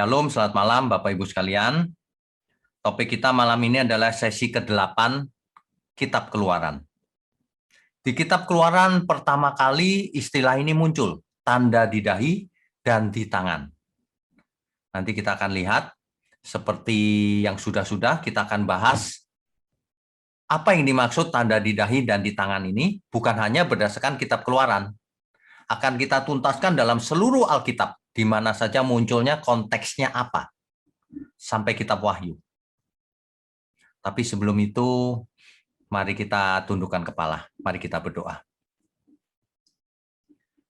Shalom, selamat malam Bapak Ibu sekalian. Topik kita malam ini adalah sesi ke-8 Kitab Keluaran. Di Kitab Keluaran pertama kali istilah ini muncul, tanda di dahi dan di tangan. Nanti kita akan lihat, seperti yang sudah-sudah kita akan bahas, apa yang dimaksud tanda di dahi dan di tangan ini, bukan hanya berdasarkan Kitab Keluaran. Akan kita tuntaskan dalam seluruh Alkitab, di mana saja munculnya konteksnya apa, sampai Kitab Wahyu. Tapi sebelum itu, mari kita tundukkan kepala, mari kita berdoa.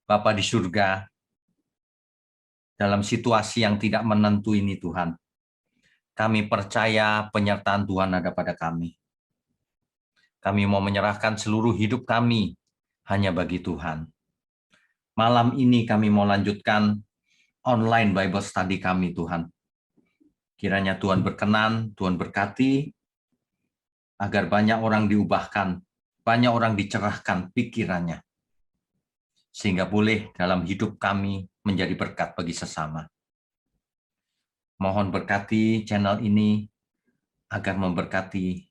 Bapa di surga, dalam situasi yang tidak menentu ini Tuhan, kami percaya penyertaan Tuhan ada pada kami. Kami mau menyerahkan seluruh hidup kami hanya bagi Tuhan. Malam ini kami mau lanjutkan online Bible study kami Tuhan. Kiranya Tuhan berkenan, Tuhan berkati, agar banyak orang diubahkan, banyak orang dicerahkan pikirannya, sehingga boleh dalam hidup kami menjadi berkat bagi sesama. Mohon berkati channel ini, agar memberkati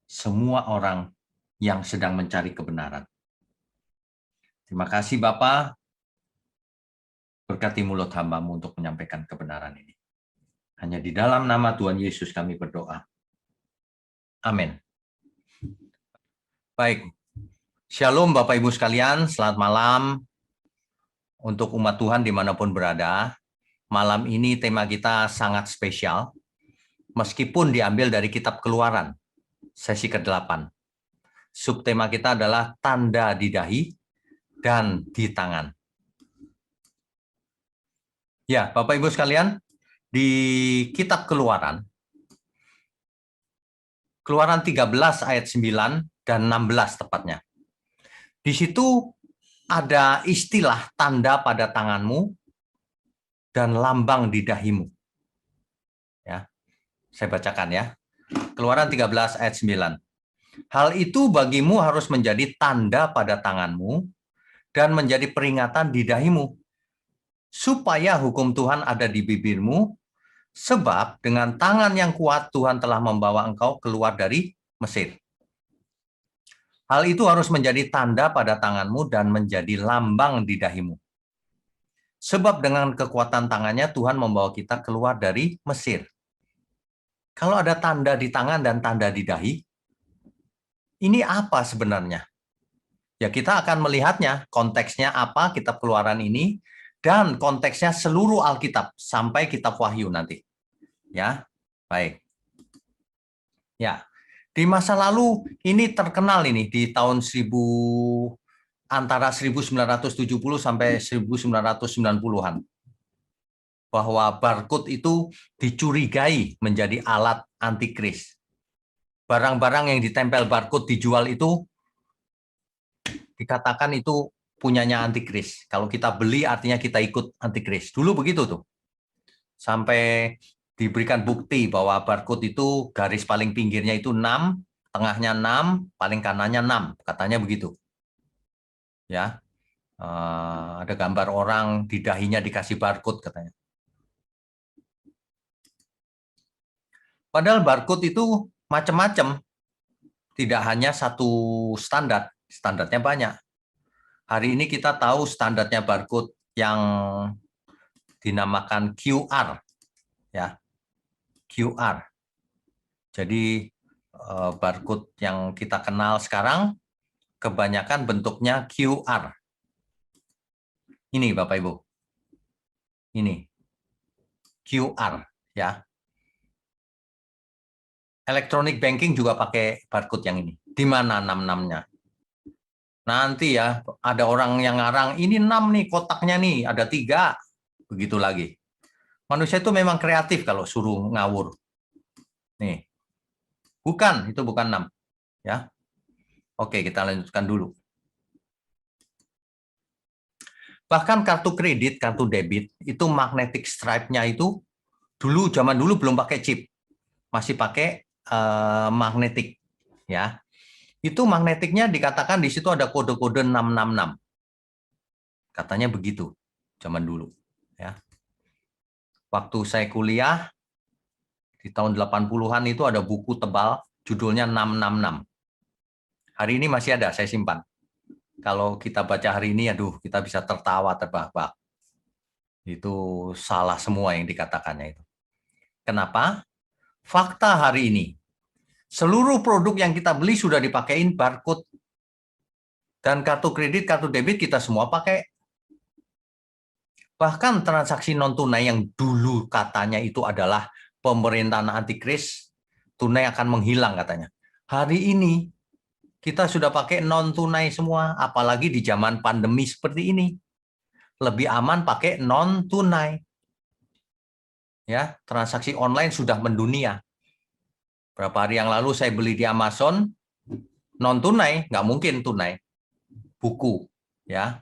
semua orang yang sedang mencari kebenaran. Terima kasih Bapa, berkati mulut hamba-Mu untuk menyampaikan kebenaran ini. Hanya di dalam nama Tuhan Yesus kami berdoa. Amin. Baik, Shalom Bapak Ibu sekalian, selamat malam untuk umat Tuhan dimanapun berada. Malam ini tema kita sangat spesial, meskipun diambil dari Kitab Keluaran, sesi ke-8. Subtema kita adalah tanda di dahi dan di tangan. Ya, Bapak Ibu sekalian, di Kitab Keluaran, Keluaran 13 ayat 9 dan 16 tepatnya. Di situ ada istilah tanda pada tanganmu dan lambang di dahimu. Ya, saya bacakan ya. Keluaran 13 ayat 9. Hal itu bagimu harus menjadi tanda pada tanganmu dan menjadi peringatan di dahimu, supaya hukum Tuhan ada di bibirmu, sebab dengan tangan yang kuat Tuhan telah membawa engkau keluar dari Mesir. Hal itu harus menjadi tanda pada tanganmu dan menjadi lambang di dahimu. Sebab dengan kekuatan tangannya Tuhan membawa kita keluar dari Mesir. Kalau ada tanda di tangan dan tanda di dahi, ini apa sebenarnya? Ya, kita akan melihatnya, konteksnya apa Kitab Keluaran ini, dan konteksnya seluruh Alkitab, sampai Kitab Wahyu nanti. Ya, baik. Ya, di masa lalu ini terkenal ini, di tahun antara 1970 sampai 1990-an. Bahwa barcode itu dicurigai menjadi alat antikris. Barang-barang yang ditempel barcode dijual itu dikatakan itu punyanya antikris. Kalau kita beli artinya kita ikut antikris. Dulu begitu tuh. Sampai diberikan bukti bahwa barcode itu garis paling pinggirnya itu 6, tengahnya 6, paling kanannya 6. Katanya begitu. Ya. Ada gambar orang di dahinya dikasih barcode katanya. Padahal barcode itu macam-macam. Tidak hanya satu standar. Standarnya banyak. Hari ini kita tahu standarnya barcode yang dinamakan QR, ya, QR. Jadi barcode yang kita kenal sekarang kebanyakan bentuknya QR. Ini Bapak Ibu, ini QR, ya. Electronic banking juga pakai barcode yang ini. Di mana 66-nya? Nanti ya, ada orang yang ngarang, ini 6 nih, kotaknya nih, ada 3. Begitu lagi. Manusia itu memang kreatif kalau suruh ngawur. Nih. Bukan, itu bukan 6. Ya. Oke, kita lanjutkan dulu. Bahkan kartu kredit, kartu debit, itu magnetic stripe-nya itu, zaman dulu belum pakai chip. Masih pakai magnetik. Ya. Itu magnetiknya dikatakan di situ ada kode-kode 666. Katanya begitu zaman dulu, ya. Waktu saya kuliah, di tahun 80-an itu ada buku tebal, judulnya 666. Hari ini masih ada, saya simpan. Kalau kita baca hari ini, aduh, kita bisa tertawa terbahak-bahak. Itu salah semua yang dikatakannya itu. Kenapa? Fakta hari ini, seluruh produk yang kita beli sudah dipakein barcode. Dan kartu kredit, kartu debit kita semua pakai. Bahkan transaksi non-tunai yang dulu katanya itu adalah pemerintahan antikris, tunai akan menghilang katanya. Hari ini kita sudah pakai non-tunai semua, apalagi di zaman pandemi seperti ini. Lebih aman pakai non-tunai. Ya, transaksi online sudah mendunia. Berapa hari yang lalu saya beli di Amazon, non-tunai, nggak mungkin tunai. Buku, ya.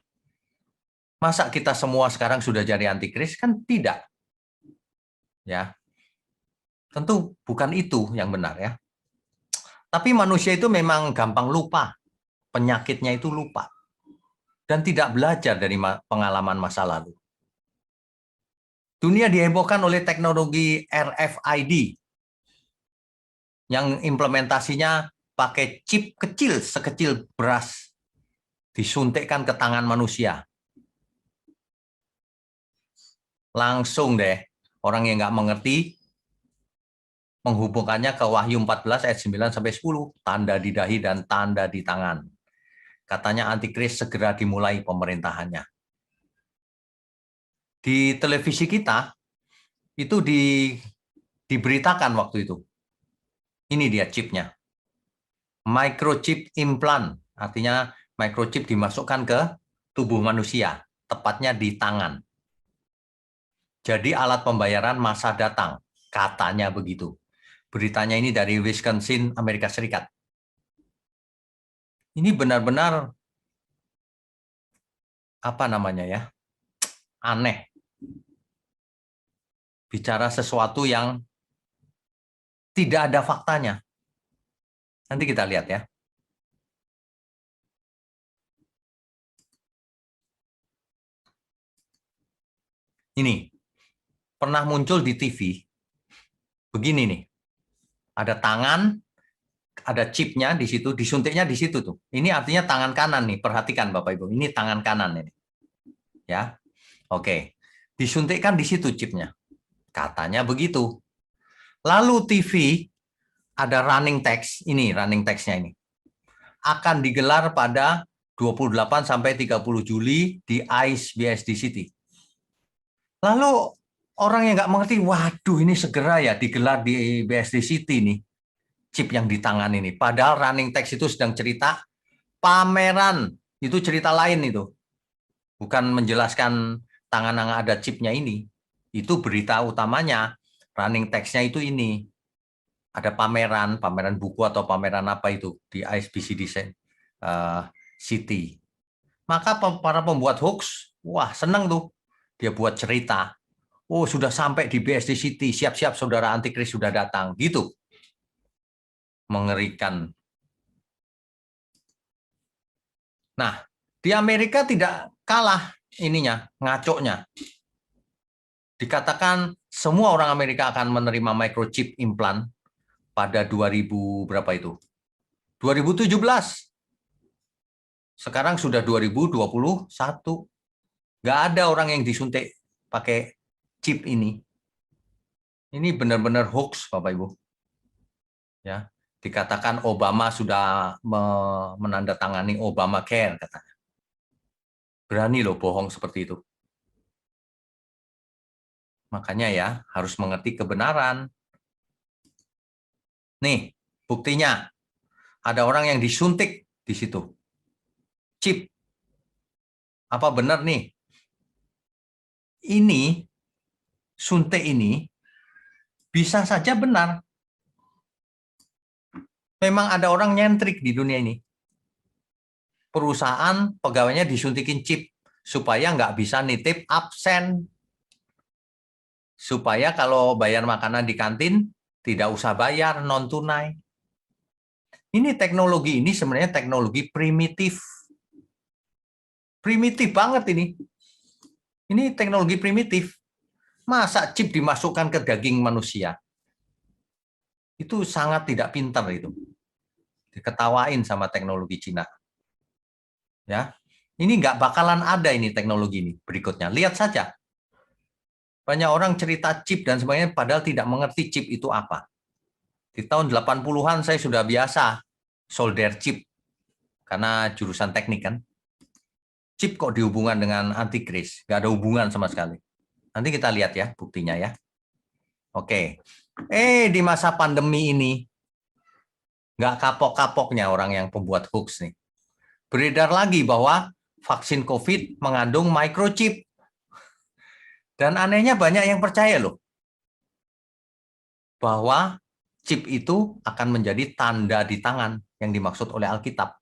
Masa kita semua sekarang sudah jadi antikris? Kan tidak. Ya, tentu bukan itu yang benar ya. Tapi manusia itu memang gampang lupa. Penyakitnya itu lupa. Dan tidak belajar dari pengalaman masa lalu. Dunia dihebohkan oleh teknologi RFID yang implementasinya pakai chip kecil sekecil beras disuntikkan ke tangan manusia. Langsung deh orang yang nggak mengerti menghubungkannya ke Wahyu 14 ayat 9 sampai 10, tanda di dahi dan tanda di tangan. Katanya antikris segera dimulai pemerintahannya. Di televisi kita itu diberitakan waktu itu. Ini dia chipnya. Microchip implant, artinya microchip dimasukkan ke tubuh manusia, tepatnya di tangan. Jadi alat pembayaran masa datang, katanya begitu. Beritanya ini dari Wisconsin, Amerika Serikat. Ini benar-benar apa namanya ya? Aneh. Bicara sesuatu yang tidak ada faktanya. Nanti kita lihat ya. Ini pernah muncul di TV. Begini nih. Ada tangan, ada chipnya di situ, disuntiknya di situ tuh. Ini artinya tangan kanan nih. Perhatikan Bapak Ibu, ini tangan kanan ini. Ya. Oke. Disuntikkan di situ chipnya. Katanya begitu. Lalu TV ada running text, ini running text-nya ini. Akan digelar pada 28 sampai 30 Juli di ICE BSD City. Lalu orang yang nggak mengerti, waduh ini segera ya digelar di BSD City nih, chip yang di tangan ini. Padahal running text itu sedang cerita pameran, itu cerita lain itu. Bukan menjelaskan tangan yang ada chipnya ini. Itu berita utamanya, running text-nya itu ini. Ada pameran buku atau pameran apa itu di ISBC City. Maka para pembuat hoax, wah seneng tuh. Dia buat cerita. Oh sudah sampai di BSD City, siap-siap saudara antikris sudah datang. Gitu. Mengerikan. Nah, di Amerika tidak kalah ininya, ngaconya. Dikatakan semua orang Amerika akan menerima microchip implant pada 2000 berapa itu? 2017. Sekarang sudah 2021. Nggak ada orang yang disuntik pakai chip ini. Ini benar-benar hoax, Bapak Ibu. Ya, dikatakan Obama sudah menandatangani Obamacare katanya. Berani loh bohong seperti itu. Makanya ya harus mengerti kebenaran. Nih, buktinya ada orang yang disuntik di situ. Chip. Apa benar nih? Ini suntik ini bisa saja benar. Memang ada orang nyentrik di dunia ini. Perusahaan pegawainya disuntikin chip supaya nggak bisa nitip absen. Supaya kalau bayar makanan di kantin tidak usah bayar non tunai. Ini teknologi ini sebenarnya teknologi primitif. Primitif banget ini. Ini teknologi primitif. Masa chip dimasukkan ke daging manusia? Itu sangat tidak pintar itu. Diketawain sama teknologi Cina. Ya, ini nggak bakalan ada ini teknologi ini berikutnya. Lihat saja. Banyak orang cerita chip dan sebagainya padahal tidak mengerti chip itu apa. Di tahun 80-an saya sudah biasa solder chip karena jurusan teknik kan. Chip kok dihubungkan dengan antikris? Nggak ada hubungan sama sekali. Nanti kita lihat ya buktinya ya. Oke. Di masa pandemi ini nggak kapok-kapoknya orang yang pembuat hoax nih. Beredar lagi bahwa vaksin COVID mengandung microchip. Dan anehnya banyak yang percaya loh. Bahwa chip itu akan menjadi tanda di tangan yang dimaksud oleh Alkitab.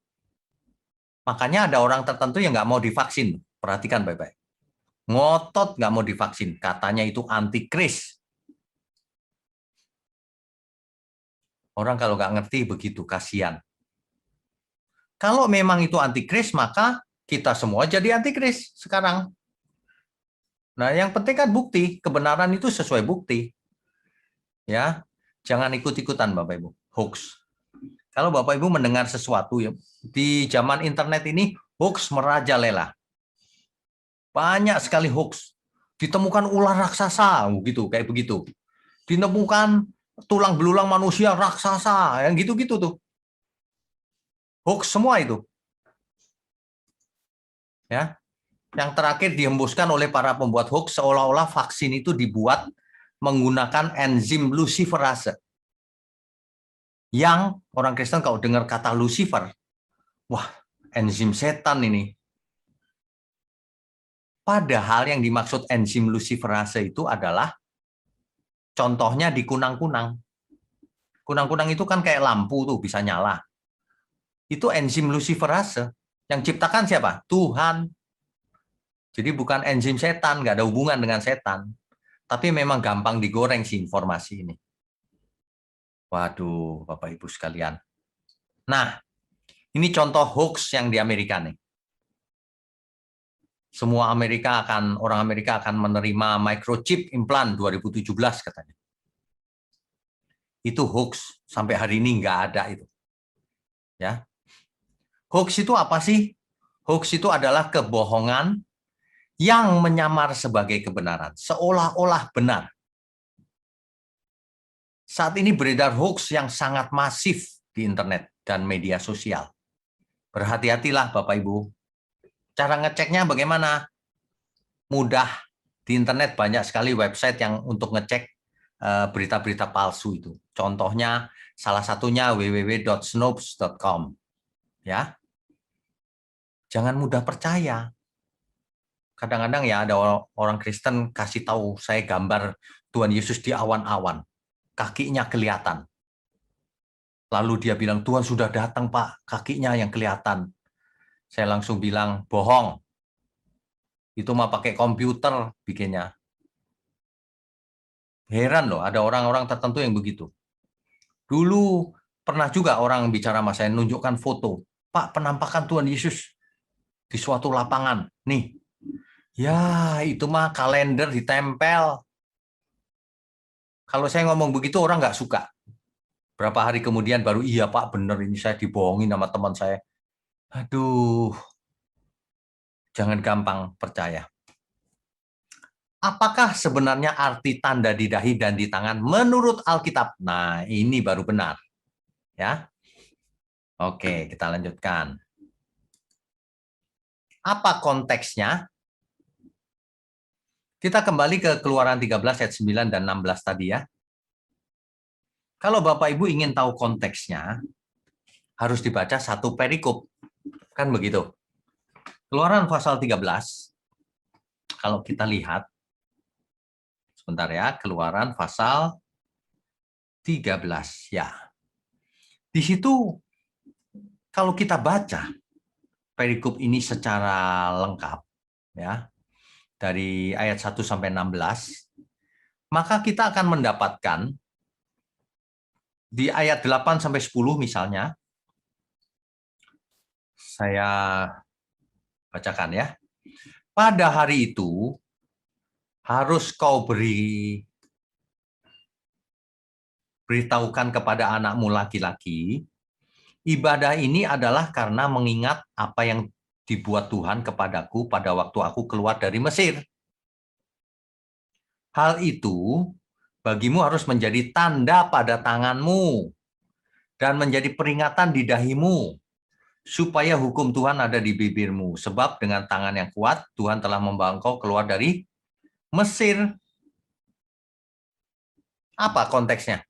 Makanya ada orang tertentu yang nggak mau divaksin. Perhatikan baik-baik. Ngotot nggak mau divaksin. Katanya itu antikris. Orang kalau nggak ngerti begitu, kasihan. Kalau memang itu antikris, maka kita semua jadi antikris sekarang. Nah, yang penting kan bukti. Kebenaran itu sesuai bukti. Ya, jangan ikut-ikutan Bapak Ibu. Hoax. Kalau Bapak Ibu mendengar sesuatu ya, di zaman internet ini hoax merajalela. Banyak sekali hoax. Ditemukan ular raksasa, gitu, kayak begitu. Ditemukan tulang belulang manusia raksasa, yang gitu-gitu tuh. Hoax semua itu. Ya. Yang terakhir dihembuskan oleh para pembuat hoax seolah-olah vaksin itu dibuat menggunakan enzim luciferase. Yang orang Kristen kalau dengar kata Lucifer, wah, enzim setan ini. Padahal yang dimaksud enzim luciferase itu adalah contohnya di kunang-kunang. Kunang-kunang itu kan kayak lampu tuh bisa nyala. Itu enzim luciferase. Yang ciptakan siapa? Tuhan. Jadi bukan enzim setan, nggak ada hubungan dengan setan. Tapi memang gampang digoreng sih informasi ini. Waduh, Bapak Ibu sekalian. Nah, ini contoh hoax yang di Amerika nih. Semua orang Amerika akan menerima microchip implan 2017 katanya. Itu hoax, sampai hari ini nggak ada itu. Ya, hoax itu apa sih? Hoax itu adalah kebohongan yang menyamar sebagai kebenaran, seolah-olah benar. Saat ini beredar hoax yang sangat masif di internet dan media sosial. Berhati-hatilah Bapak Ibu. Cara ngeceknya bagaimana? Mudah. Di internet banyak sekali website yang untuk ngecek berita-berita palsu itu. Contohnya salah satunya www.snopes.com. Ya. Jangan mudah percaya. Kadang-kadang ya ada orang Kristen kasih tahu saya gambar Tuhan Yesus di awan-awan. Kakinya kelihatan. Lalu dia bilang, Tuhan sudah datang Pak, kakinya yang kelihatan. Saya langsung bilang, bohong. Itu mah pakai komputer bikinnya. Heran loh, ada orang-orang tertentu yang begitu. Dulu pernah juga orang bicara sama saya, nunjukkan foto. Pak, penampakan Tuhan Yesus di suatu lapangan. Nih, ya itu mah kalender ditempel. Kalau saya ngomong begitu orang nggak suka. Berapa hari kemudian baru, iya Pak, bener ini saya dibohongin sama teman saya. Aduh, jangan gampang percaya. Apakah sebenarnya arti tanda di dahi dan di tangan menurut Alkitab? Nah, ini baru benar. Ya. Oke, kita lanjutkan. Apa konteksnya? Kita kembali ke Keluaran 13 ayat 9 dan 16 tadi ya. Kalau Bapak Ibu ingin tahu konteksnya, harus dibaca satu perikop. Kan begitu. Keluaran pasal 13, kalau kita lihat, sebentar ya, Keluaran pasal 13 ya. Di situ kalau kita baca perikop ini secara lengkap ya, dari ayat 1 sampai 16, maka kita akan mendapatkan di ayat 8 sampai 10 misalnya. Saya bacakan ya. Pada hari itu harus kau beritahukan kepada anakmu laki-laki, ibadah ini adalah karena mengingat apa yang dibuat Tuhan kepadaku pada waktu aku keluar dari Mesir. Hal itu bagimu harus menjadi tanda pada tanganmu dan menjadi peringatan di dahimu, supaya hukum Tuhan ada di bibirmu. Sebab dengan tangan yang kuat, Tuhan telah membawa engkau keluar dari Mesir. Apa konteksnya?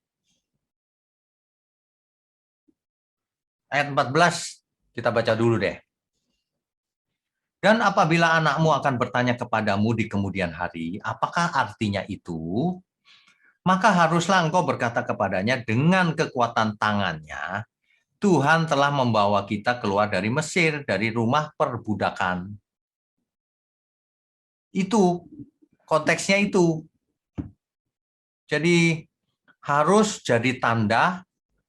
Ayat 14, kita baca dulu deh. Dan apabila anakmu akan bertanya kepadamu di kemudian hari, apakah artinya itu? Maka haruslah engkau berkata kepadanya dengan kekuatan tangannya, Tuhan telah membawa kita keluar dari Mesir, dari rumah perbudakan. Itu, konteksnya itu. Jadi harus jadi tanda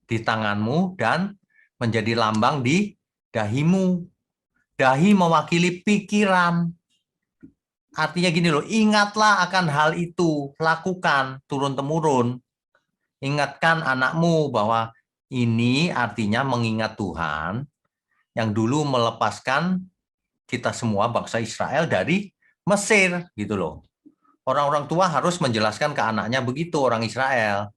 di tanganmu dan menjadi lambang di dahimu. Dahi mewakili pikiran. Artinya gini loh, ingatlah akan hal itu, lakukan turun-temurun. Ingatkan anakmu bahwa ini artinya mengingat Tuhan yang dulu melepaskan kita semua bangsa Israel dari Mesir, gitu loh. Orang-orang tua harus menjelaskan ke anaknya begitu, orang Israel.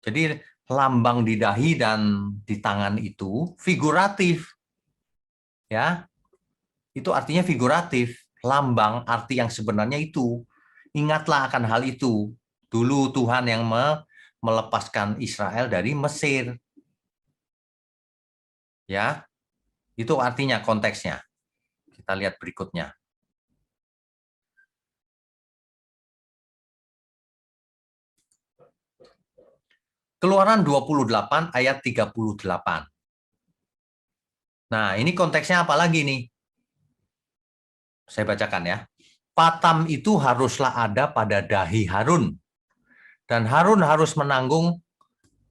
Jadi lambang di dahi dan di tangan itu figuratif. Ya. Itu artinya figuratif. Lambang arti yang sebenarnya itu. Ingatlah akan hal itu. Dulu Tuhan yang melepaskan Israel dari Mesir. Ya. Itu artinya konteksnya. Kita lihat berikutnya. Keluaran 28 ayat 38. Nah, ini konteksnya apa lagi nih? Saya bacakan ya. Patam itu haruslah ada pada dahi Harun. Dan Harun harus menanggung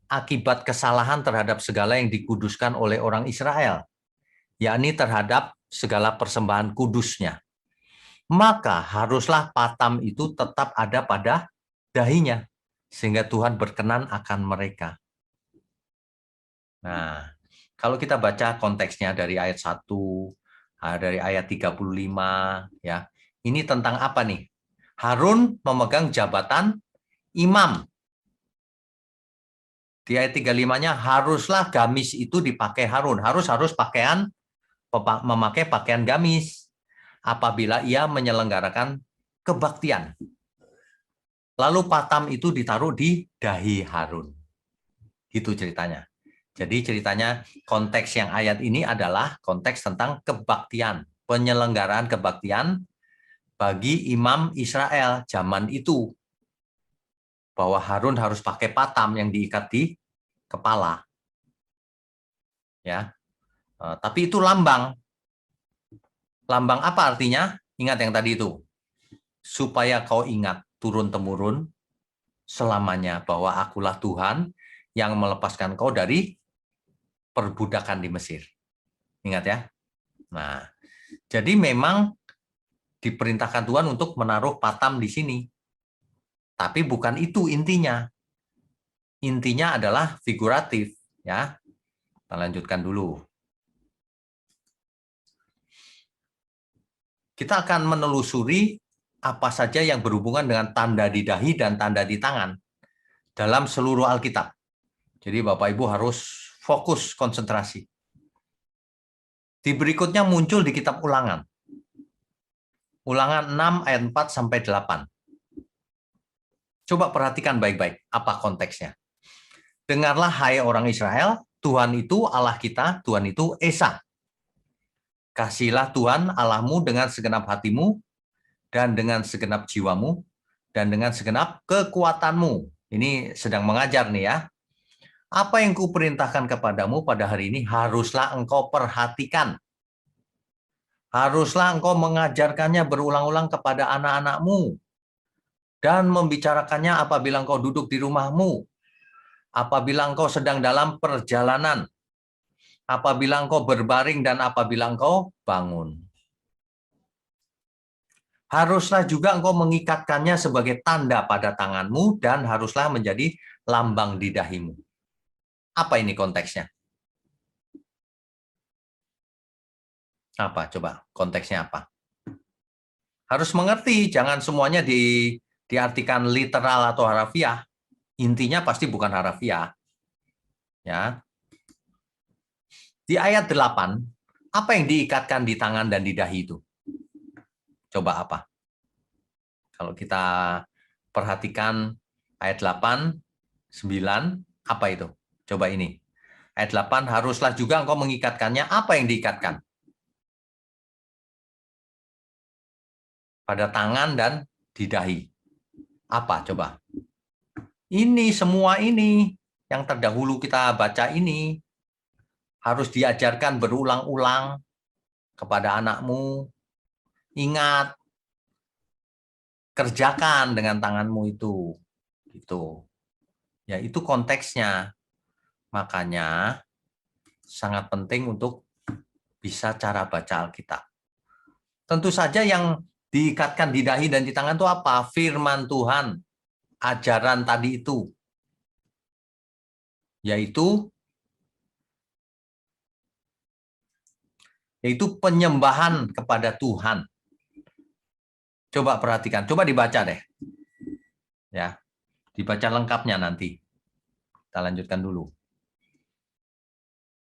akibat kesalahan terhadap segala yang dikuduskan oleh orang Israel, yakni terhadap segala persembahan kudusnya. Maka haruslah patam itu tetap ada pada dahinya, sehingga Tuhan berkenan akan mereka. Nah, kalau kita baca konteksnya dari ayat 1, dari ayat 35, ya, ini tentang apa nih? Harun memegang jabatan imam. Di ayat 35-nya, haruslah gamis itu dipakai Harun. Harus memakai pakaian gamis apabila ia menyelenggarakan kebaktian. Lalu patam itu ditaruh di dahi Harun. Itu ceritanya. Jadi ceritanya konteks yang ayat ini adalah konteks tentang kebaktian, penyelenggaraan kebaktian bagi imam Israel zaman itu. Bahwa Harun harus pakai patam yang diikat di kepala. Ya. Tapi itu lambang. Lambang apa artinya? Ingat yang tadi itu. Supaya kau ingat turun-temurun selamanya bahwa akulah Tuhan yang melepaskan kau dari perbudakan di Mesir. Ingat ya. Nah, jadi memang diperintahkan Tuhan untuk menaruh patam di sini. Tapi bukan itu intinya. Intinya adalah figuratif, ya. Kita lanjutkan dulu. Kita akan menelusuri apa saja yang berhubungan dengan tanda di dahi dan tanda di tangan dalam seluruh Alkitab. Jadi Bapak Ibu harus fokus konsentrasi. Di berikutnya muncul di kitab Ulangan. Ulangan 6 ayat 4 sampai 8. Coba perhatikan baik-baik apa konteksnya. Dengarlah hai orang Israel, Tuhan itu Allah kita, Tuhan itu Esa. Kasihilah Tuhan Allahmu dengan segenap hatimu dan dengan segenap jiwamu dan dengan segenap kekuatanmu. Ini sedang mengajar nih ya. Apa yang kuperintahkan kepadamu pada hari ini haruslah engkau perhatikan. Haruslah engkau mengajarkannya berulang-ulang kepada anak-anakmu dan membicarakannya apabila engkau duduk di rumahmu, apabila engkau sedang dalam perjalanan, apabila engkau berbaring dan apabila engkau bangun. Haruslah juga engkau mengikatkannya sebagai tanda pada tanganmu dan haruslah menjadi lambang di dahimu. Apa ini konteksnya? Apa? Coba konteksnya apa? Harus mengerti, jangan semuanya diartikan literal atau harafiah. Intinya pasti bukan harafiah. Ya. Di ayat 8, apa yang diikatkan di tangan dan di dahi itu? Coba apa? Kalau kita perhatikan ayat 8, 9, apa itu? Coba ini. Ayat 8, haruslah juga engkau mengikatkannya. Apa yang diikatkan? Pada tangan dan di dahi. Apa coba? Ini semua ini yang terdahulu kita baca ini harus diajarkan berulang-ulang kepada anakmu. Ingat, kerjakan dengan tanganmu itu. Gitu. Ya, itu konteksnya. Makanya sangat penting untuk bisa cara baca Alkitab. Tentu saja yang diikatkan di dahi dan di tangan itu apa? Firman Tuhan, ajaran tadi itu. Yaitu penyembahan kepada Tuhan. Coba perhatikan, coba dibaca deh. Ya, dibaca lengkapnya nanti. Kita lanjutkan dulu.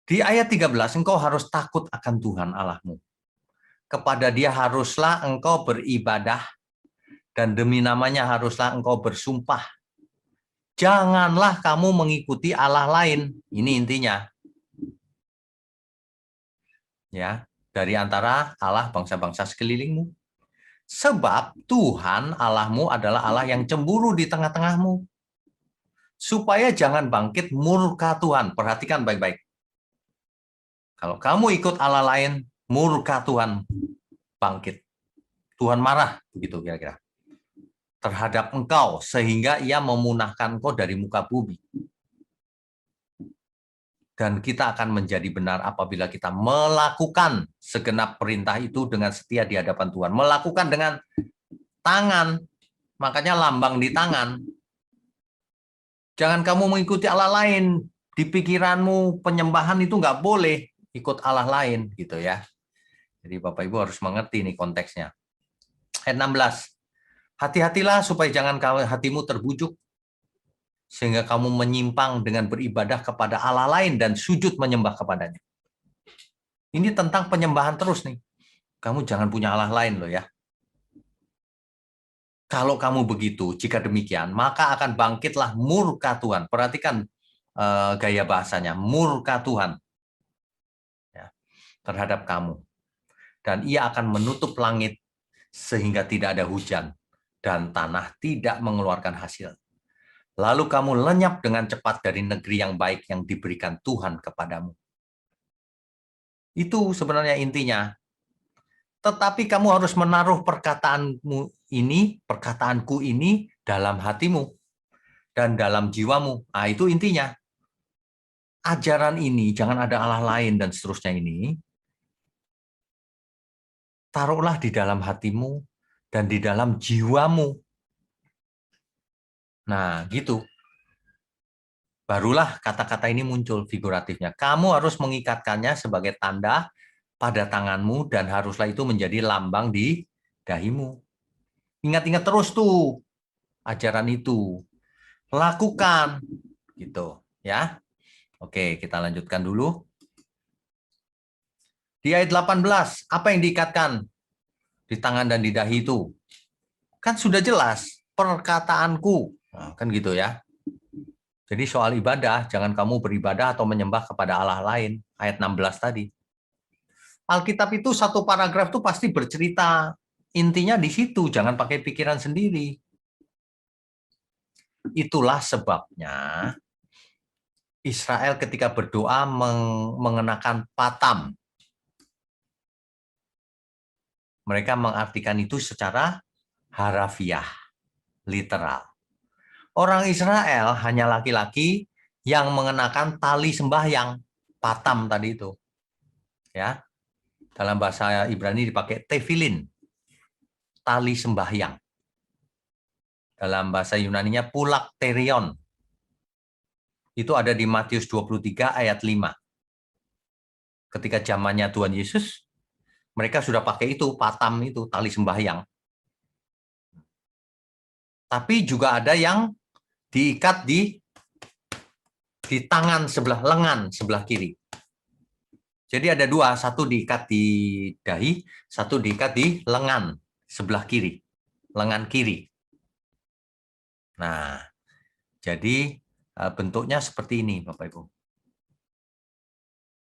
Di ayat 13, engkau harus takut akan Tuhan Allahmu. Kepada Dia haruslah engkau beribadah dan demi namanya haruslah engkau bersumpah. Janganlah kamu mengikuti Allah lain. Ini intinya. Ya, dari antara Allah bangsa-bangsa sekelilingmu. Sebab Tuhan Allahmu adalah Allah yang cemburu di tengah-tengahmu. Supaya jangan bangkit murka Tuhan. Perhatikan baik-baik. Kalau kamu ikut Allah lain, murka Tuhan bangkit. Tuhan marah, begitu kira-kira, terhadap engkau, sehingga ia memunahkan engkau dari muka bumi. Dan kita akan menjadi benar apabila kita melakukan segenap perintah itu dengan setia di hadapan Tuhan. Melakukan dengan tangan, makanya lambang di tangan. Jangan kamu mengikuti Allah lain. Di pikiranmu penyembahan itu nggak boleh ikut Allah lain, gitu ya. Jadi Bapak Ibu harus mengerti nih konteksnya. Ayat 16. Hati-hatilah supaya jangan hatimu terbujuk sehingga kamu menyimpang dengan beribadah kepada Allah lain dan sujud menyembah kepadanya. Ini tentang penyembahan terus nih. Kamu jangan punya Allah lain loh ya. Kalau kamu begitu, jika demikian, maka akan bangkitlah murka Tuhan. Perhatikan gaya bahasanya, murka Tuhan ya, terhadap kamu. Dan ia akan menutup langit sehingga tidak ada hujan dan tanah tidak mengeluarkan hasil. Lalu kamu lenyap dengan cepat dari negeri yang baik yang diberikan Tuhan kepadamu. Itu sebenarnya intinya. Tetapi kamu harus menaruh perkataanku ini dalam hatimu dan dalam jiwamu. Nah, itu intinya. Ajaran ini, jangan ada Allah lain dan seterusnya ini, taruhlah di dalam hatimu dan di dalam jiwamu. Nah, gitu. Barulah kata-kata ini muncul figuratifnya. Kamu harus mengikatkannya sebagai tanda pada tanganmu dan haruslah itu menjadi lambang di dahimu. Ingat-ingat terus tuh ajaran itu. Lakukan gitu, ya. Oke, kita lanjutkan dulu. Di ayat 18, apa yang diikatkan di tangan dan di dahi itu? Kan sudah jelas, perkataanku. Nah, kan gitu ya. Jadi soal ibadah, jangan kamu beribadah atau menyembah kepada Allah lain. Ayat 16 tadi. Alkitab itu satu paragraf itu pasti bercerita. Intinya di situ, jangan pakai pikiran sendiri. Itulah sebabnya Israel ketika berdoa mengenakan patam. Mereka mengartikan itu secara harafiah, literal. Orang Israel hanya laki-laki yang mengenakan tali sembahyang, patam tadi itu. Ya. Dalam bahasa Ibrani dipakai tefilin. tali sembahyang. Dalam bahasa Yunaninya phylakterion. Itu ada di Matius 23 ayat 5. Ketika zamannya Tuhan Yesus, mereka sudah pakai itu, patam itu, tali sembahyang. Tapi juga ada yang diikat di tangan sebelah lengan sebelah kiri. Jadi ada dua, satu diikat di dahi, satu diikat di lengan sebelah kiri, lengan kiri. Nah, jadi bentuknya seperti ini, Bapak Ibu.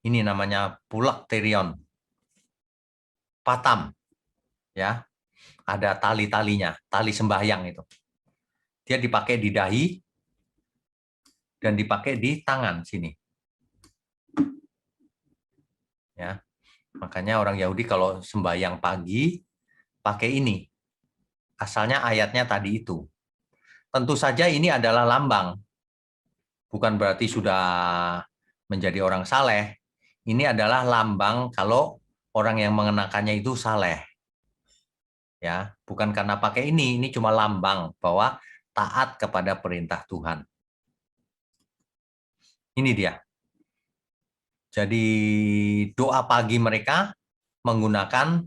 Ini namanya phylakterion, patam, ya. Ada tali-talinya, tali sembahyang itu. Dia dipakai di dahi dan dipakai di tangan sini. Ya, makanya orang Yahudi kalau sembahyang pagi pakai ini. Asalnya ayatnya tadi itu. Tentu saja ini adalah lambang. Bukan berarti sudah menjadi orang saleh. Ini adalah lambang kalau orang yang mengenakannya itu saleh. Ya, bukan karena pakai ini cuma lambang bahwa taat kepada perintah Tuhan. Ini dia. Jadi doa pagi mereka menggunakan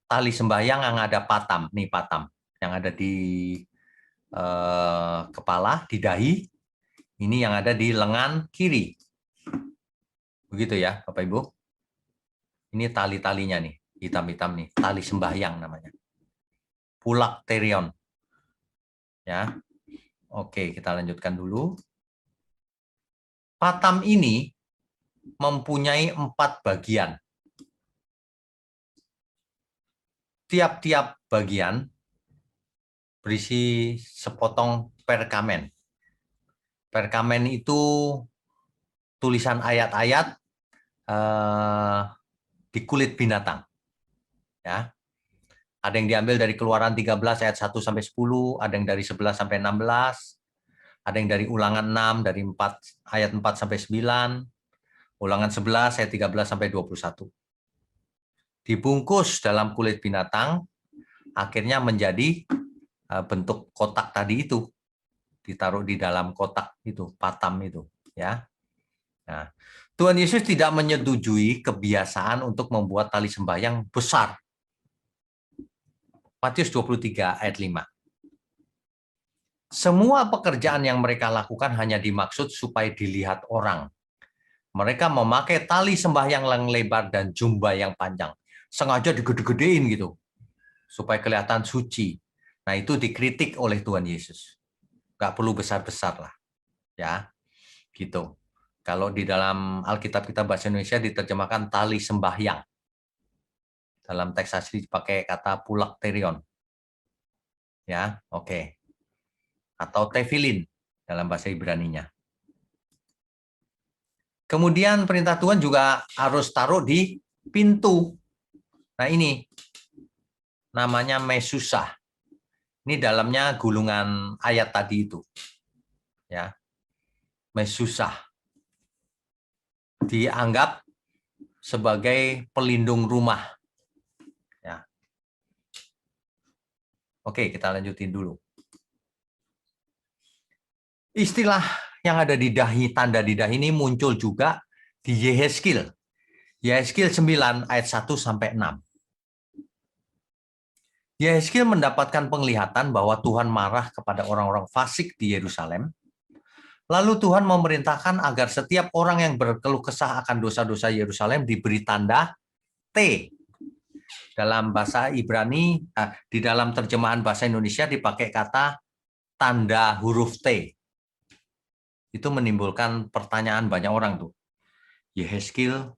tali sembahyang yang ada patam, nih patam, yang ada di kepala, di dahi, ini yang ada di lengan kiri. Begitu ya, Bapak Ibu. Ini tali-talinya nih, hitam-hitam nih, tali sembahyang namanya. Phylakterion. Ya. Oke, kita lanjutkan dulu. Patam ini mempunyai 4 bagian. Tiap-tiap bagian berisi sepotong perkamen. Perkamen itu tulisan ayat-ayat di kulit binatang. Ya. Ada yang diambil dari Keluaran 13 ayat 1 sampai 10, ada yang dari 11 sampai 16, ada yang dari Ulangan 6 dari 4 ayat 4 sampai 9, Ulangan 11 ayat 13 sampai 21. Dibungkus dalam kulit binatang, akhirnya menjadi bentuk kotak tadi itu, ditaruh di dalam kotak itu, patam itu, ya. Nah, Tuhan Yesus tidak menyetujui kebiasaan untuk membuat tali sembahyang besar. Matius 23 ayat 5. Semua pekerjaan yang mereka lakukan hanya dimaksud supaya dilihat orang. Mereka memakai tali sembahyang yang lebar dan jumba yang panjang. Sengaja digede-gedein gitu, supaya kelihatan suci. Nah, itu dikritik oleh Tuhan Yesus. Nggak perlu besar-besar lah. Ya, gitu. Kalau di dalam Alkitab kita bahasa Indonesia diterjemahkan tali sembahyang. Dalam teks asli dipakai kata phylakterion. Ya, oke. Atau tefilin dalam bahasa Ibrani-nya. Kemudian perintah Tuhan juga harus taruh di pintu. Nah, ini namanya mesusah. Ini dalamnya gulungan ayat tadi itu. Ya. Mesusah. Dianggap sebagai pelindung rumah. Ya. Oke, kita lanjutin dulu. Istilah yang ada di dahi, tanda di dahi ini muncul juga di Yehezkiel. Yehezkiel 9 ayat 1 sampai 6. Yehezkiel mendapatkan penglihatan bahwa Tuhan marah kepada orang-orang fasik di Yerusalem. Lalu Tuhan memerintahkan agar setiap orang yang berkeluh kesah akan dosa-dosa Yerusalem diberi tanda T. Dalam bahasa Ibrani, di dalam terjemahan bahasa Indonesia dipakai kata tanda huruf T. Itu menimbulkan pertanyaan banyak orang tuh. Yehezkiel,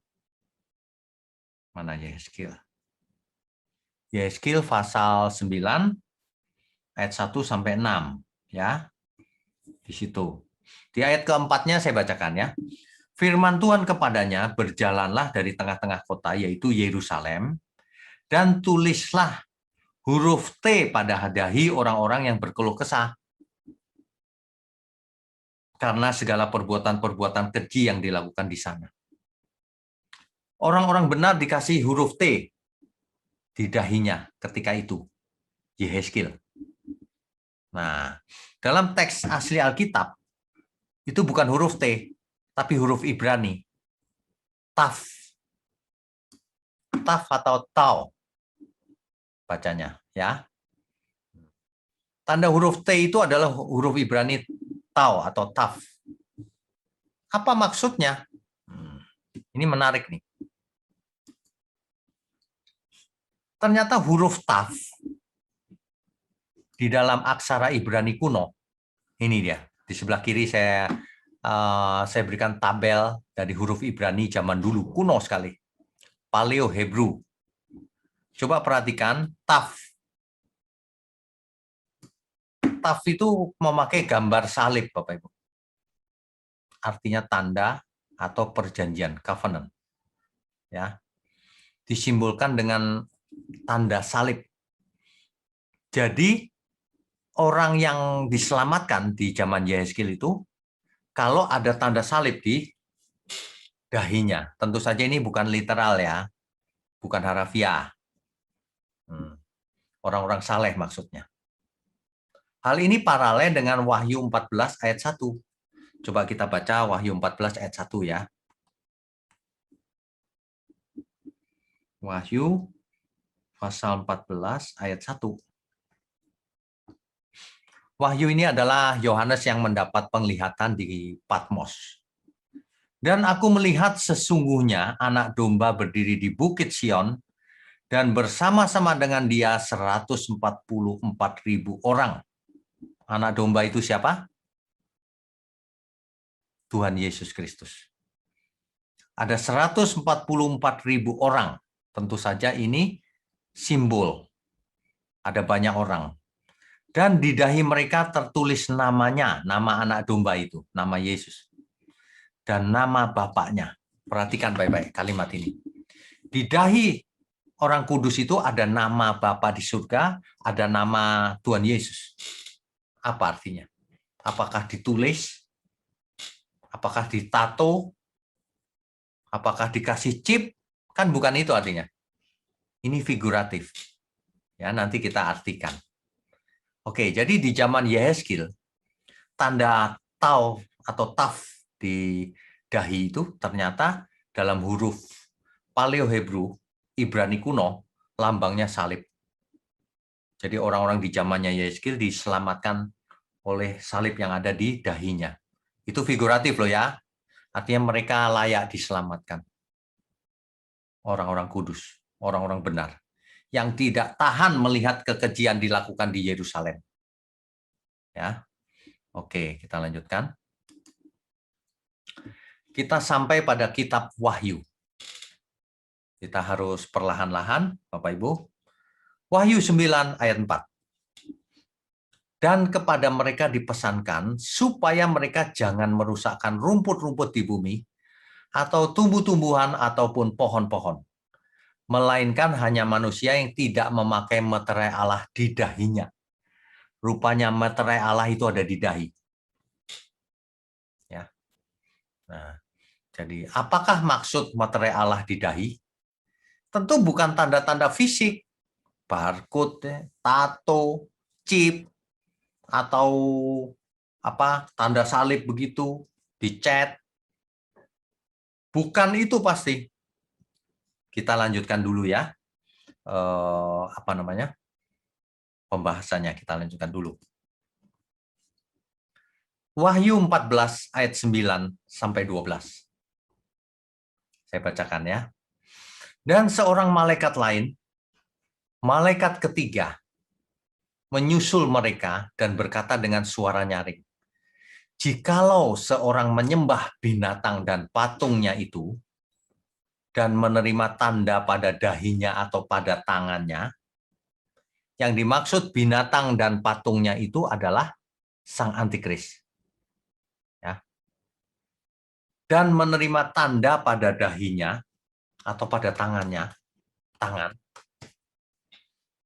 mana Yehezkiel? Yehezkiel pasal 9 ayat 1 sampai 6 ya. Di situ. Di ayat keempatnya saya bacakan ya. Firman Tuhan kepadanya, berjalanlah dari tengah-tengah kota yaitu Yerusalem dan tulislah huruf T pada dahi orang-orang yang berkeluh kesah. Karena segala perbuatan-perbuatan keji yang dilakukan di sana. Orang-orang benar dikasih huruf T di dahinya ketika itu. Yehezkiel. Nah, dalam teks asli Alkitab, itu bukan huruf T, tapi huruf Ibrani. Taf. Taf atau tau bacanya, ya. Tanda huruf T itu adalah huruf Ibrani tau atau taf. Apa maksudnya? Ini menarik nih. Ternyata huruf taf di dalam aksara Ibrani kuno, ini dia. Di sebelah kiri saya berikan tabel dari huruf Ibrani zaman dulu, kuno sekali. Paleo Hebrew. Coba perhatikan, taf. Taf itu memakai gambar salib, Bapak Ibu. Artinya tanda atau perjanjian, covenant. Ya. Disimbolkan dengan tanda salib. Jadi, orang yang diselamatkan di zaman Yehezkiel itu, kalau ada tanda salib di dahinya. Tentu saja ini bukan literal ya, bukan harafiah. Orang-orang saleh maksudnya. Hal ini paralel dengan Wahyu 14 ayat 1. Coba kita baca Wahyu 14 ayat 1 ya. Wahyu pasal 14 ayat 1. Wahyu ini adalah Yohanes yang mendapat penglihatan di Patmos. Dan aku melihat sesungguhnya anak domba berdiri di Bukit Sion, dan bersama-sama dengan dia 144.000 orang. Anak domba itu siapa? Tuhan Yesus Kristus. Ada 144.000 orang. Tentu saja ini simbol. Ada banyak orang. Dan di dahi mereka tertulis namanya, nama anak domba itu, nama Yesus. Dan nama Bapaknya. Perhatikan baik-baik kalimat ini. Di dahi orang kudus itu ada nama Bapa di surga, ada nama Tuhan Yesus. Apa artinya? Apakah ditulis? Apakah ditato? Apakah dikasih chip? Kan bukan itu artinya. Ini figuratif. Ya, nanti kita artikan. Oke, jadi di zaman Yehezkiel, tanda tau atau taf di dahi itu ternyata dalam huruf Paleo Hebrew, Ibrani kuno, lambangnya salib. Jadi orang-orang di zamannya Yehezkiel diselamatkan oleh salib yang ada di dahinya. Itu figuratif loh ya. Artinya mereka layak diselamatkan. Orang-orang kudus, orang-orang benar. Yang tidak tahan melihat kekejian dilakukan di Yerusalem. Ya. Oke, kita lanjutkan. Kita sampai pada kitab Wahyu. Kita harus perlahan-lahan, Bapak Ibu. Wahyu 9 ayat 4. Dan kepada mereka dipesankan supaya mereka jangan merusakkan rumput-rumput di bumi atau tumbuh-tumbuhan ataupun pohon-pohon, melainkan hanya manusia yang tidak memakai meterai Allah di dahinya. Rupanya meterai Allah itu ada di dahi. Ya. Nah, jadi apakah maksud meterai Allah di dahi? Tentu bukan tanda-tanda fisik, barcode, tato, chip, atau apa tanda salib begitu dicat. Bukan itu pasti. Kita lanjutkan dulu ya. Pembahasannya kita lanjutkan dulu. Wahyu 14 ayat 9 sampai 12. Saya bacakan ya. Dan seorang malaikat lain, malaikat ketiga, menyusul mereka dan berkata dengan suara nyaring, jikalau seorang menyembah binatang dan patungnya itu, dan menerima tanda pada dahinya atau pada tangannya, yang dimaksud binatang dan patungnya itu adalah sang antikris. Ya. Dan menerima tanda pada dahinya atau pada tangan,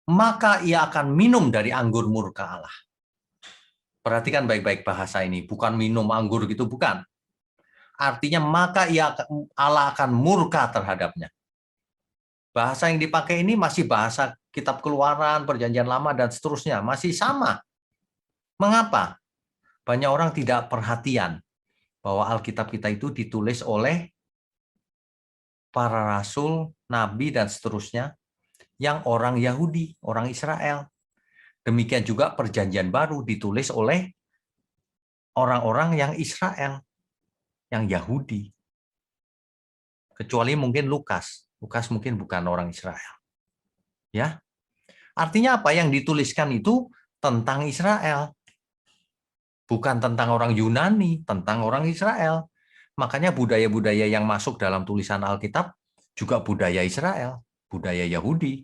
maka ia akan minum dari anggur murka Allah. Perhatikan baik-baik bahasa ini, bukan minum anggur gitu, bukan. Artinya maka Allah akan murka terhadapnya. Bahasa yang dipakai ini masih bahasa Kitab Keluaran, Perjanjian Lama, dan seterusnya. Masih sama. Mengapa? Banyak orang tidak perhatian bahwa Alkitab kita itu ditulis oleh para rasul, nabi, dan seterusnya yang orang Yahudi, orang Israel. Demikian juga Perjanjian Baru ditulis oleh orang-orang yang Israel, yang Yahudi. Kecuali mungkin Lukas. Lukas mungkin bukan orang Israel. Ya. Artinya apa? Yang dituliskan itu tentang Israel. Bukan tentang orang Yunani, tentang orang Israel. Makanya budaya-budaya yang masuk dalam tulisan Alkitab juga budaya Israel, budaya Yahudi.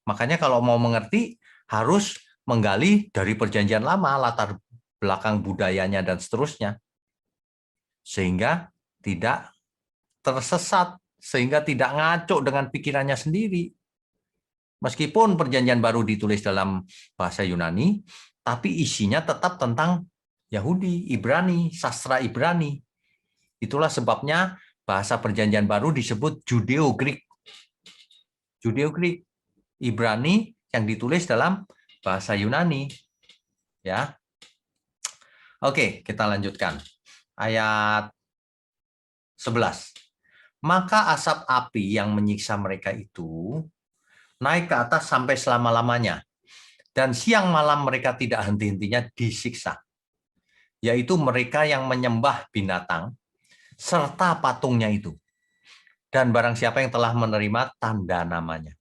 Makanya kalau mau mengerti, harus menggali dari Perjanjian Lama, latar belakang budayanya dan seterusnya. Sehingga tidak tersesat, sehingga tidak ngaco dengan pikirannya sendiri. Meskipun Perjanjian Baru ditulis dalam bahasa Yunani, tapi isinya tetap tentang Yahudi, Ibrani, sastra Ibrani. Itulah sebabnya bahasa Perjanjian Baru disebut Judeo-Greek. Judeo-Greek, Ibrani yang ditulis dalam bahasa Yunani. Ya. Oke, kita lanjutkan. Ayat 11. Maka asap api yang menyiksa mereka itu naik ke atas sampai selama-lamanya. Dan siang malam mereka tidak henti-hentinya disiksa. Yaitu mereka yang menyembah binatang serta patungnya itu. Dan barang siapa yang telah menerima tanda namanya.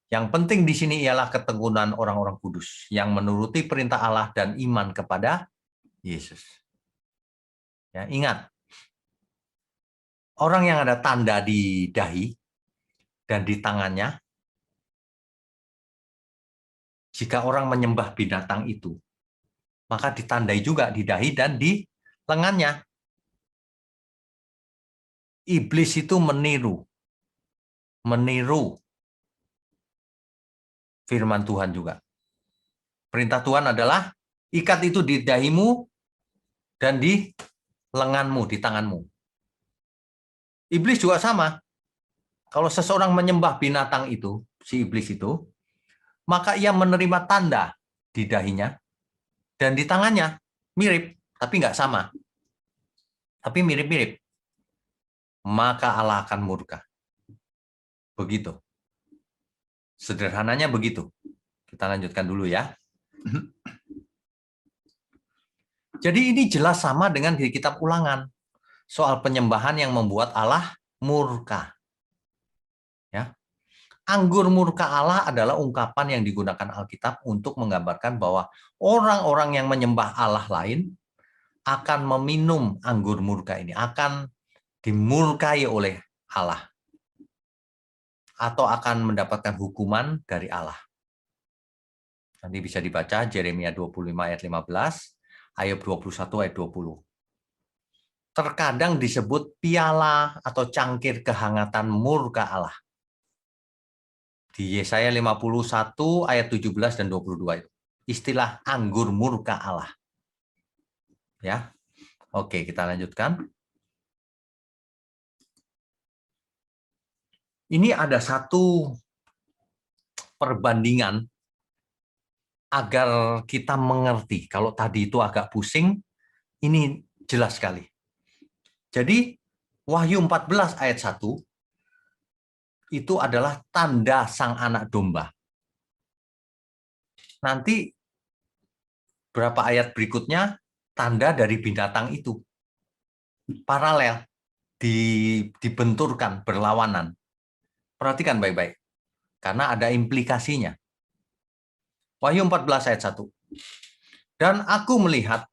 Yang penting di sini ialah ketekunan orang-orang kudus yang menuruti perintah Allah dan iman kepada Yesus. Ya, ingat, orang yang ada tanda di dahi dan di tangannya, jika orang menyembah binatang itu, maka ditandai juga di dahi dan di lengannya. Iblis itu meniru firman Tuhan juga. Perintah Tuhan adalah ikat itu di dahimu dan di lenganmu, di tanganmu. Iblis juga sama. Kalau seseorang menyembah binatang itu, si iblis itu, maka ia menerima tanda di dahinya dan di tangannya. Mirip, tapi nggak sama. Tapi mirip-mirip. Maka Allah akan murka. Begitu. Sederhananya begitu. Kita lanjutkan dulu ya. Jadi ini jelas sama dengan di kitab Ulangan. Soal penyembahan yang membuat Allah murka. Ya. Anggur murka Allah adalah ungkapan yang digunakan Alkitab untuk menggambarkan bahwa orang-orang yang menyembah Allah lain akan meminum anggur murka ini, akan dimurkai oleh Allah. Atau akan mendapatkan hukuman dari Allah. Nanti bisa dibaca Yeremia 25 ayat 15, ayat 21 ayat 20. Terkadang disebut piala atau cangkir kehangatan murka Allah. Di Yesaya 51 ayat 17 dan 22 itu. Istilah anggur murka Allah. Ya. Oke, kita lanjutkan. Ini ada satu perbandingan agar kita mengerti. Kalau tadi itu agak pusing, ini jelas sekali. Jadi Wahyu 14 ayat 1 itu adalah tanda sang anak domba. Nanti berapa ayat berikutnya tanda dari binatang itu. Paralel, dibenturkan, berlawanan. Perhatikan baik-baik. Karena ada implikasinya. Wahyu 14 ayat 1. Dan aku melihat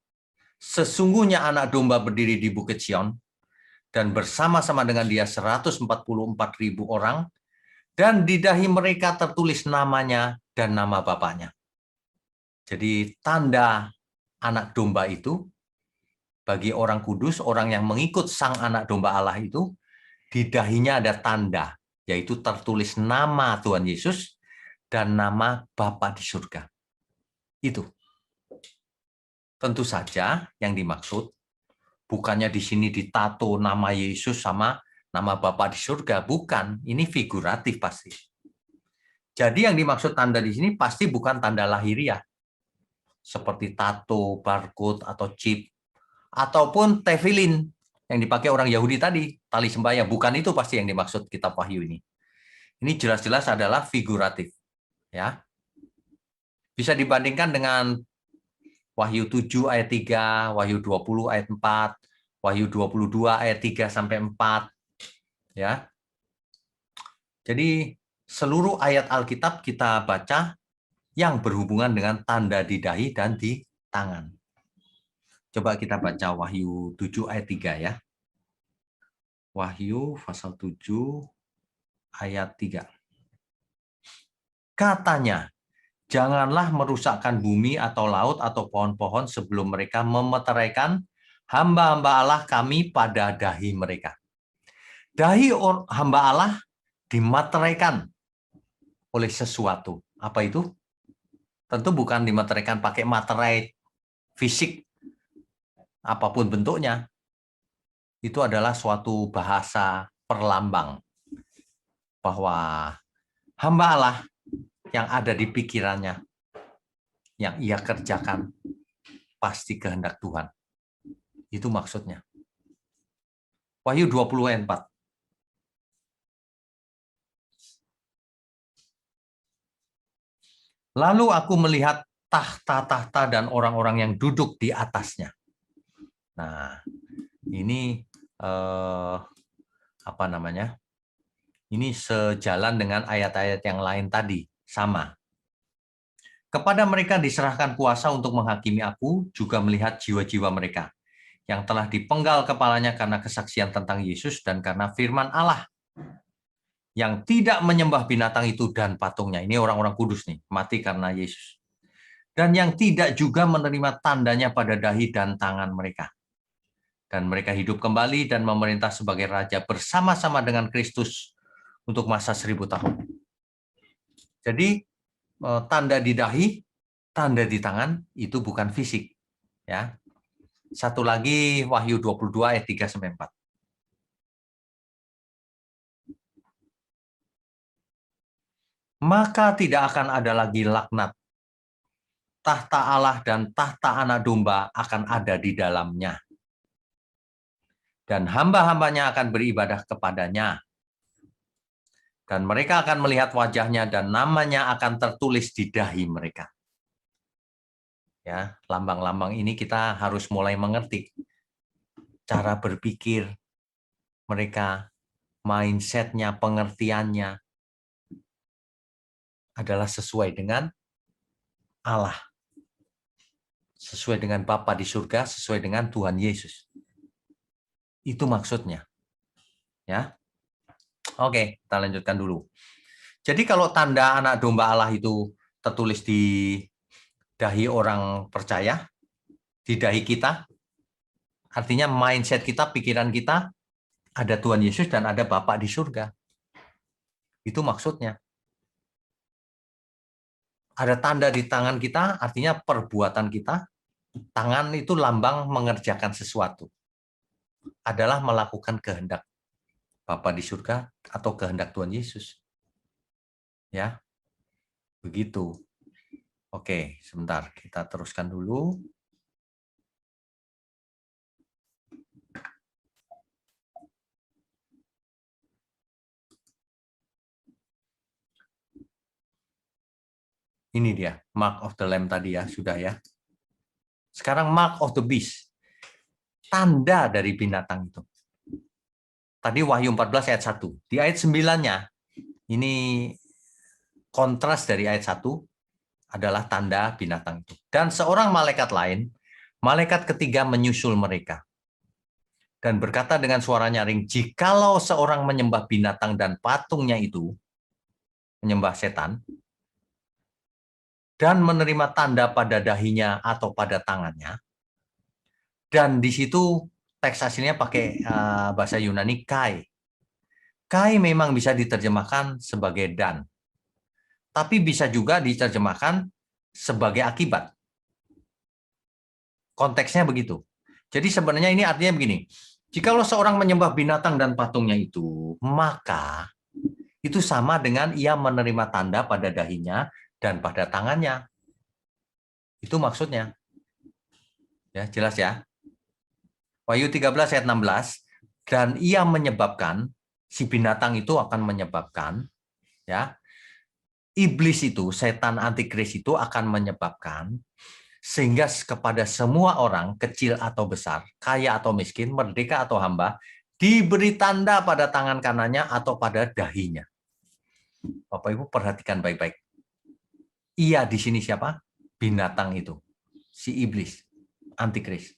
sesungguhnya anak domba berdiri di Bukit Sion dan bersama-sama dengan dia 144.000 orang, dan di dahi mereka tertulis namanya dan nama bapaknya. Jadi tanda anak domba itu, bagi orang kudus, orang yang mengikut sang anak domba Allah itu, di dahinya ada tanda, yaitu tertulis nama Tuhan Yesus dan nama Bapa di surga. Itu. Tentu saja yang dimaksud, bukannya di sini ditato nama Yesus sama nama Bapa di surga. Bukan, ini figuratif pasti. Jadi yang dimaksud tanda di sini pasti bukan tanda lahiriah, seperti tato, barcode, atau chip, ataupun tefillin yang dipakai orang Yahudi tadi, tali sembahyang. Bukan itu pasti yang dimaksud kitab Wahyu ini. Ini jelas-jelas adalah figuratif. Ya. Bisa dibandingkan dengan Wahyu 7 ayat 3, Wahyu 20 ayat 4, Wahyu 22 ayat 3 sampai 4. Ya. Jadi seluruh ayat Alkitab kita baca yang berhubungan dengan tanda di dahi dan di tangan. Coba kita baca Wahyu 7 ayat 3 ya. Wahyu pasal 7 ayat 3. Katanya, janganlah merusakkan bumi atau laut atau pohon-pohon sebelum mereka memeteraikan hamba-hamba Allah kami pada dahi mereka. Dahi hamba Allah dimateraikan oleh sesuatu. Apa itu? Tentu bukan dimateraikan pakai materai fisik, apapun bentuknya. Itu adalah suatu bahasa perlambang bahwa hamba Allah yang ada di pikirannya, yang ia kerjakan, pasti kehendak Tuhan. Itu maksudnya. Wahyu 20 ayat 4. Lalu aku melihat tahta-tahta dan orang-orang yang duduk di atasnya. Nah, ini apa namanya? Ini sejalan dengan ayat-ayat yang lain tadi, sama. Kepada mereka diserahkan kuasa untuk menghakimi aku, juga melihat jiwa-jiwa mereka yang telah dipenggal kepalanya karena kesaksian tentang Yesus dan karena firman Allah, yang tidak menyembah binatang itu dan patungnya. Ini orang-orang kudus nih, mati karena Yesus. Dan yang tidak juga menerima tandanya pada dahi dan tangan mereka. Dan mereka hidup kembali dan memerintah sebagai raja bersama-sama dengan Kristus untuk masa 1000 tahun. Jadi tanda di dahi, tanda di tangan itu bukan fisik. Ya. Satu lagi Wahyu 22 ayat 3 sampai 4. Maka tidak akan ada lagi laknat. Tahta Allah dan tahta anak domba akan ada di dalamnya. Dan hamba-hambanya akan beribadah kepadanya. Dan mereka akan melihat wajahnya dan namanya akan tertulis di dahi mereka. Ya, lambang-lambang ini kita harus mulai mengerti cara berpikir mereka, mindset-nya, pengertiannya adalah sesuai dengan Allah. Sesuai dengan Bapa di surga, sesuai dengan Tuhan Yesus. Itu maksudnya. Ya. Oke, kita lanjutkan dulu. Jadi kalau tanda anak domba Allah itu tertulis di dahi orang percaya, di dahi kita, artinya mindset kita, pikiran kita, ada Tuhan Yesus dan ada Bapa di surga. Itu maksudnya. Ada tanda di tangan kita, artinya perbuatan kita. Tangan itu lambang mengerjakan sesuatu. Adalah melakukan kehendak Bapa di surga atau kehendak Tuhan Yesus. Ya. Begitu. Oke, sebentar. Kita teruskan dulu. Ini dia, mark of the lamb tadi ya, sudah ya. Sekarang mark of the beast. Tanda dari binatang itu. Tadi Wahyu 14 ayat 1. Di ayat 9-nya, ini kontras dari ayat 1 adalah tanda binatang itu. Dan seorang malaikat lain, malaikat ketiga menyusul mereka. Dan berkata dengan suara nyaring, jikalau seorang menyembah binatang dan patungnya itu, menyembah setan, dan menerima tanda pada dahinya atau pada tangannya, dan di situ teks aslinya pakai bahasa Yunani kai. Kai memang bisa diterjemahkan sebagai dan, tapi bisa juga diterjemahkan sebagai akibat. Konteksnya begitu. Jadi sebenarnya ini artinya begini, Jikalau seorang menyembah binatang dan patungnya itu, maka itu sama dengan ia menerima tanda pada dahinya dan pada tangannya. Itu maksudnya. Ya, jelas ya. Wahyu 13 ayat 16, dan ia menyebabkan, si binatang itu akan menyebabkan, ya, iblis itu, setan antikris itu akan menyebabkan, sehingga kepada semua orang, kecil atau besar, kaya atau miskin, merdeka atau hamba, diberi tanda pada tangan kanannya atau pada dahinya. Bapak Ibu perhatikan baik-baik. Ia di sini siapa? Binatang itu. Si iblis, antikris.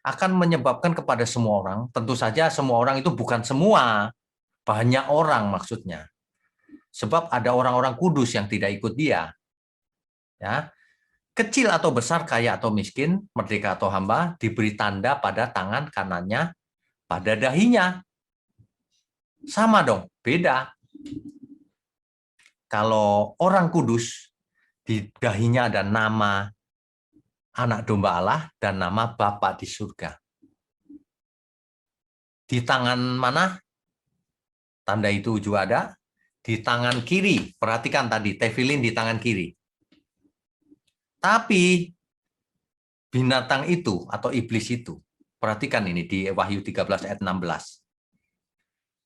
Akan menyebabkan kepada semua orang, tentu saja semua orang itu bukan semua, banyak orang maksudnya. Sebab ada orang-orang kudus yang tidak ikut dia. Ya, kecil atau besar, kaya atau miskin, merdeka atau hamba, diberi tanda pada tangan kanannya, pada dahinya. Sama dong, beda. Kalau orang kudus, di dahinya ada nama anak domba Allah dan nama Bapa di surga. Di tangan mana tanda itu juga ada? Di tangan kiri. Perhatikan tadi, tefilin di tangan kiri. Tapi binatang itu atau iblis itu, perhatikan ini di Wahyu 13 ayat 16.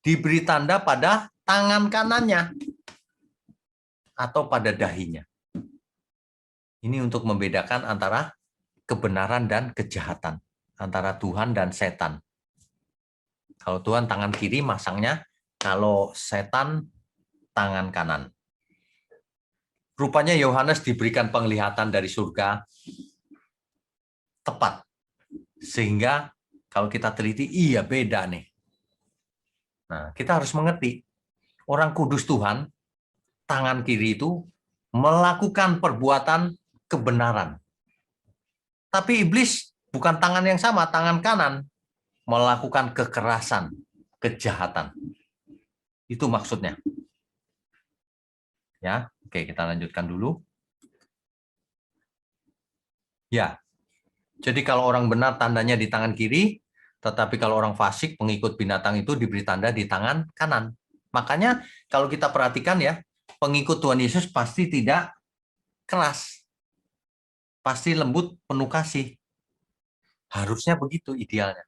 Diberi tanda pada tangan kanannya atau pada dahinya. Ini untuk membedakan antara kebenaran dan kejahatan, antara Tuhan dan setan. Kalau Tuhan tangan kiri masangnya, kalau setan tangan kanan. Rupanya Yohanes diberikan penglihatan dari surga tepat. Sehingga kalau kita teliti, iya beda nih. Nah, kita harus mengerti, orang kudus Tuhan, tangan kiri itu melakukan perbuatan kebenaran. Tapi iblis bukan tangan yang sama, tangan kanan melakukan kekerasan, kejahatan. Itu maksudnya. Ya, oke, kita lanjutkan dulu. Ya, jadi kalau orang benar tandanya di tangan kiri, tetapi kalau orang fasik, pengikut binatang itu diberi tanda di tangan kanan. Makanya kalau kita perhatikan ya, pengikut Tuhan Yesus pasti tidak keras. Pasti lembut, penuh kasih. Harusnya begitu idealnya.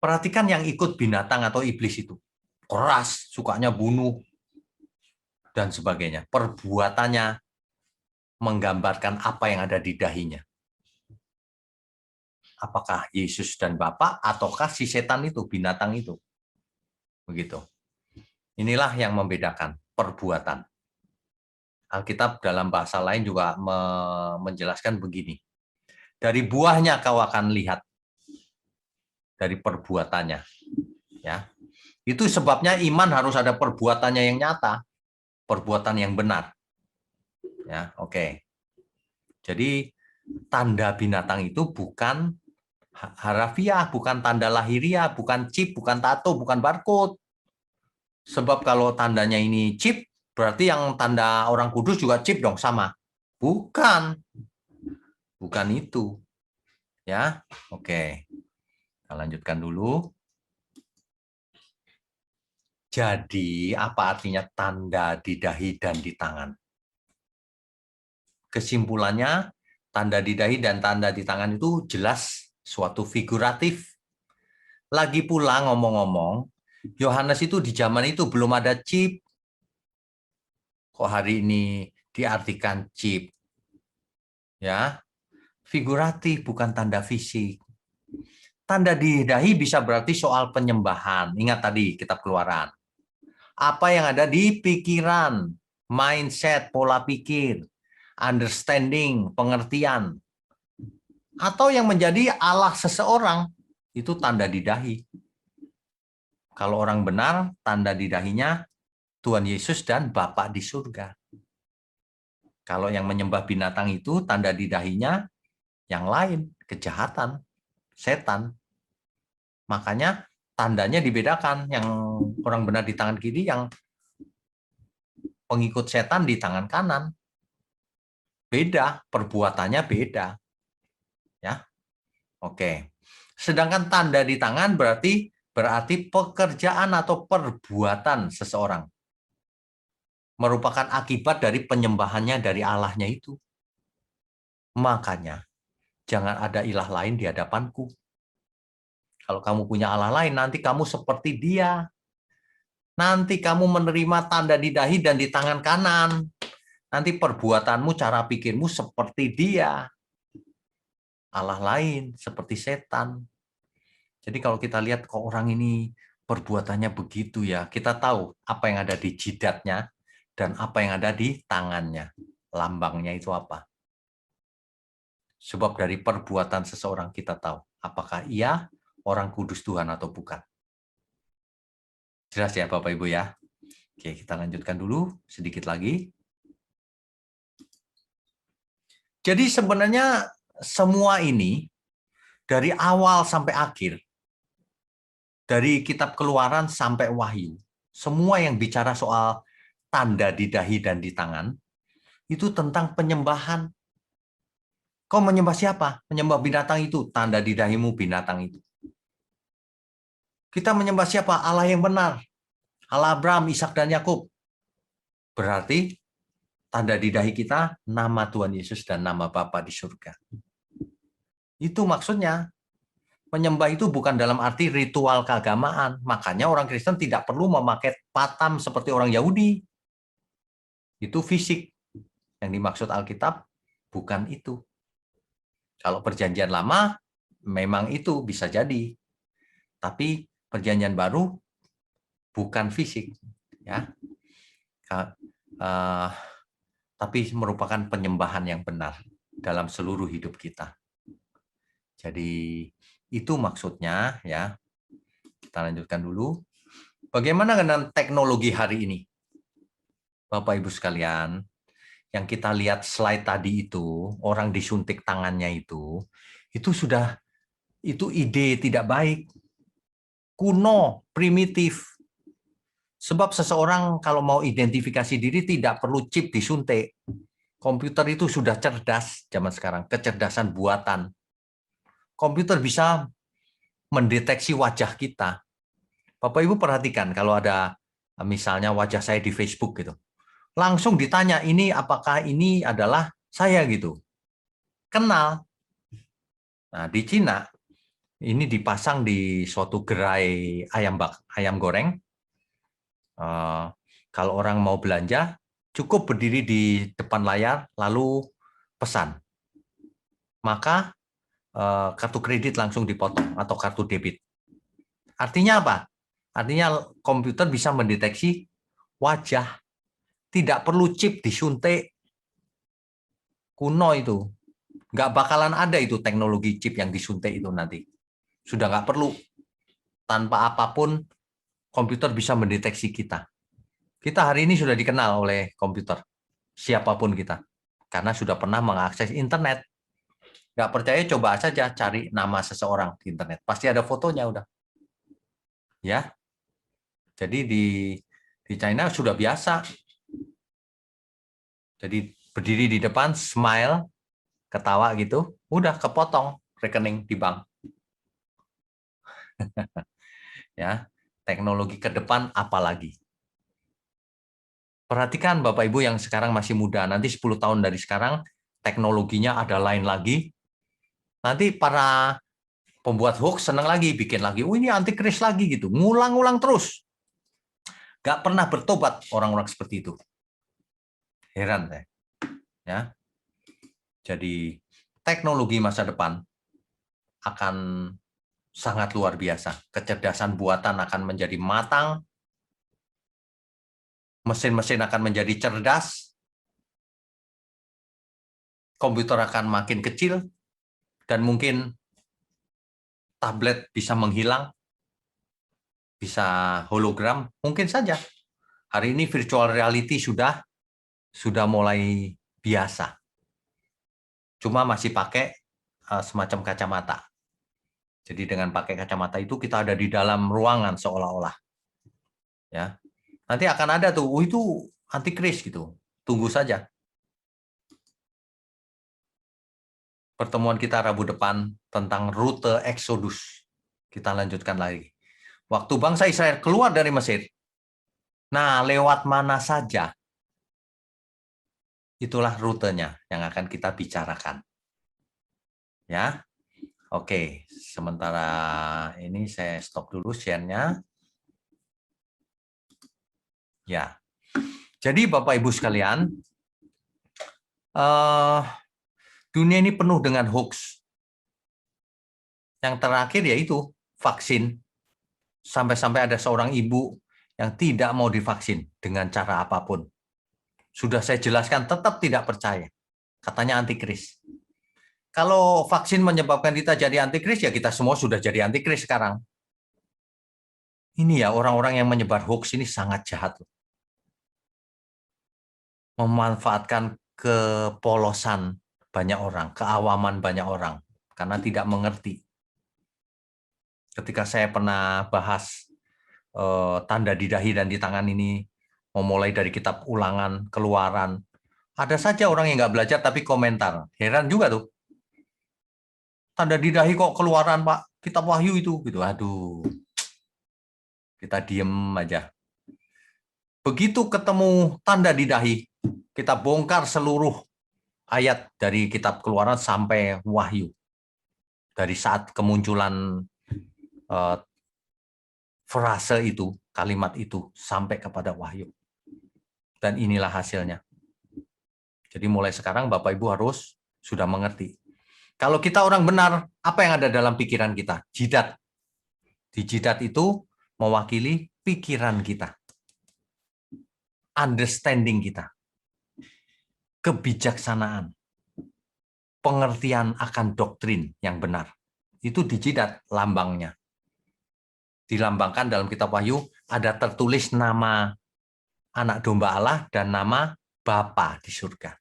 Perhatikan yang ikut binatang atau iblis itu. Keras, sukanya bunuh, dan sebagainya. Perbuatannya menggambarkan apa yang ada di dahinya. Apakah Yesus dan Bapa ataukah si setan itu, binatang itu. Begitu. Inilah yang membedakan perbuatan. Alkitab dalam bahasa lain juga menjelaskan begini. Dari buahnya kau akan lihat, dari perbuatannya. Ya, itu sebabnya iman harus ada perbuatannya yang nyata, perbuatan yang benar. Ya, oke. Jadi tanda binatang itu bukan harafiah, bukan tanda lahiriah, bukan chip, bukan tato, bukan barcode. Sebab kalau tandanya ini chip, berarti yang tanda orang kudus juga chip dong, sama. Bukan. Bukan itu. Ya, oke. Kita lanjutkan dulu. Jadi, apa artinya tanda di dahi dan di tangan? Kesimpulannya, tanda di dahi dan tanda di tangan itu jelas suatu figuratif. Lagi pula ngomong-ngomong, Yohanes itu di zaman itu belum ada chip. Kok hari ini diartikan chip? Ya, figuratif bukan tanda fisik. Tanda di dahi bisa berarti soal penyembahan. Ingat tadi kitab Keluaran. Apa yang ada di pikiran, mindset, pola pikir, understanding, pengertian. Atau yang menjadi Allah seseorang, itu tanda di dahi. Kalau orang benar, tanda di dahinya Tuhan Yesus dan Bapa di surga. Kalau yang menyembah binatang itu, tanda di dahinya yang lain, kejahatan, setan. Makanya tandanya dibedakan, yang orang benar di tangan kiri, yang pengikut setan di tangan kanan. Beda, perbuatannya beda. Ya. Oke. Sedangkan tanda di tangan berarti pekerjaan atau perbuatan seseorang. Merupakan akibat dari penyembahannya dari Allahnya itu. Makanya, jangan ada ilah lain di hadapanku. Kalau kamu punya Allah lain, nanti kamu seperti dia. Nanti kamu menerima tanda di dahi dan di tangan kanan. Nanti perbuatanmu, cara pikirmu seperti dia. Allah lain, seperti setan. Jadi kalau kita lihat kok orang ini perbuatannya begitu ya, kita tahu apa yang ada di jidatnya dan apa yang ada di tangannya. Lambangnya itu apa? Sebab dari perbuatan seseorang kita tahu apakah ia orang kudus Tuhan atau bukan. Jelas ya Bapak Ibu ya? Oke, kita lanjutkan dulu sedikit lagi. Jadi sebenarnya semua ini dari awal sampai akhir, dari kitab Keluaran sampai Wahyu, semua yang bicara soal tanda di dahi dan di tangan, itu tentang penyembahan. Kau menyembah siapa? Menyembah binatang itu, tanda di dahimu binatang itu. Kita menyembah siapa? Allah yang benar. Allah Abraham, Ishak dan Yakub. Berarti tanda di dahi kita nama Tuhan Yesus dan nama Bapa di surga. Itu maksudnya. Menyembah itu bukan dalam arti ritual keagamaan. Makanya orang Kristen tidak perlu memakai patam seperti orang Yahudi. Itu fisik. Yang dimaksud Alkitab bukan itu. Kalau perjanjian lama memang itu bisa jadi. Tapi perjanjian baru bukan fisik, ya. Tapi merupakan penyembahan yang benar dalam seluruh hidup kita. Jadi itu maksudnya, ya. Kita lanjutkan dulu. Bagaimana dengan teknologi hari ini? Bapak Ibu sekalian, yang kita lihat slide tadi itu, orang disuntik tangannya itu sudah, itu ide tidak baik, kuno, primitif. Sebab seseorang kalau mau identifikasi diri tidak perlu chip disuntik. Komputer itu sudah cerdas zaman sekarang, kecerdasan buatan. Komputer bisa mendeteksi wajah kita. Bapak Ibu perhatikan kalau ada misalnya wajah saya di Facebook gitu. Langsung ditanya, ini apakah ini adalah saya gitu. Kenal. Nah, di Cina ini dipasang di suatu gerai ayam goreng. Kalau orang mau belanja, cukup berdiri di depan layar lalu pesan. Maka kartu kredit langsung dipotong atau kartu debit. Artinya apa? Artinya komputer bisa mendeteksi wajah. Tidak perlu chip disuntik. Kuno itu. Nggak bakalan ada itu teknologi chip yang disuntik itu nanti. Sudah nggak perlu. Tanpa apapun, komputer bisa mendeteksi kita. Kita hari ini sudah dikenal oleh komputer. Siapapun kita. Karena sudah pernah mengakses internet. Nggak percaya, coba saja cari nama seseorang di internet. Pasti ada fotonya udah. Ya. Jadi di China sudah biasa. Jadi berdiri di depan, smile, ketawa gitu, udah kepotong rekening di bank. Ya, teknologi ke depan apalagi. Perhatikan Bapak Ibu yang sekarang masih muda, nanti 10 tahun dari sekarang teknologinya ada lain lagi. Nanti para pembuat hoax senang lagi, bikin lagi, oh ini antikris lagi gitu, ngulang-ngulang terus. Gak pernah bertobat orang-orang seperti itu. Heran saya. Ya. Jadi teknologi masa depan akan sangat luar biasa. Kecerdasan buatan akan menjadi matang, mesin-mesin akan menjadi cerdas, komputer akan makin kecil, dan mungkin tablet bisa menghilang, bisa hologram, mungkin saja. Hari ini virtual reality sudah mulai biasa. Cuma masih pakai semacam kacamata. Jadi dengan pakai kacamata itu kita ada di dalam ruangan seolah-olah. Ya. Nanti akan ada tuh, itu antikris gitu. Tunggu saja. pertemuan kita Rabu depan tentang rute Exodus. Kita lanjutkan lagi. Waktu bangsa Israel keluar dari Mesir, nah lewat mana saja, itulah rutenya yang akan kita bicarakan. Ya, oke. Sementara ini saya stop dulu share-nya. Ya, jadi Bapak Ibu sekalian, dunia ini penuh dengan hoax. Yang terakhir yaitu vaksin. Sampai-sampai ada seorang ibu yang tidak mau divaksin dengan cara apapun. Sudah saya jelaskan, tetap tidak percaya. Katanya antikris. Kalau vaksin menyebabkan kita jadi antikris, ya kita semua sudah jadi antikris sekarang. Ini ya, orang-orang yang menyebar hoax ini sangat jahat. Memanfaatkan kepolosan banyak orang, keawaman banyak orang, karena tidak mengerti. Ketika saya pernah bahas tanda di dahi dan di tangan ini, memulai dari kitab Ulangan, Keluaran, ada saja orang yang nggak belajar tapi komentar. Heran juga tuh. Tanda di dahi kok Keluaran, Pak? Kitab Wahyu itu. Gitu. Aduh. Kita diem aja. Begitu ketemu tanda di dahi, kita bongkar seluruh ayat dari kitab Keluaran sampai Wahyu. Dari saat kemunculan frase itu, kalimat itu, sampai kepada Wahyu. Dan inilah hasilnya. Jadi mulai sekarang Bapak Ibu harus sudah mengerti. Kalau kita orang benar, apa yang ada dalam pikiran kita? Jidat. Di jidat itu mewakili pikiran kita. Understanding kita. Kebijaksanaan. Pengertian akan doktrin yang benar. Itu di jidat lambangnya. Dilambangkan dalam kitab Wahyu, ada tertulis nama anak domba Allah dan nama Bapa di surga.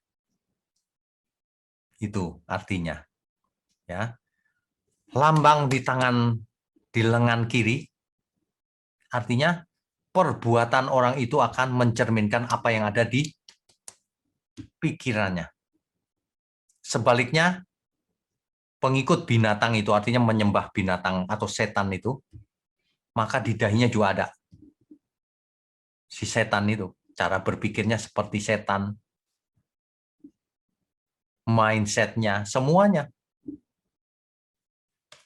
Itu artinya. Ya. Lambang di tangan, di lengan kiri, artinya perbuatan orang itu akan mencerminkan apa yang ada di pikirannya. Sebaliknya, pengikut binatang itu artinya menyembah binatang atau setan itu, maka di dahinya juga ada. Si setan itu, cara berpikirnya seperti setan, mindsetnya, semuanya.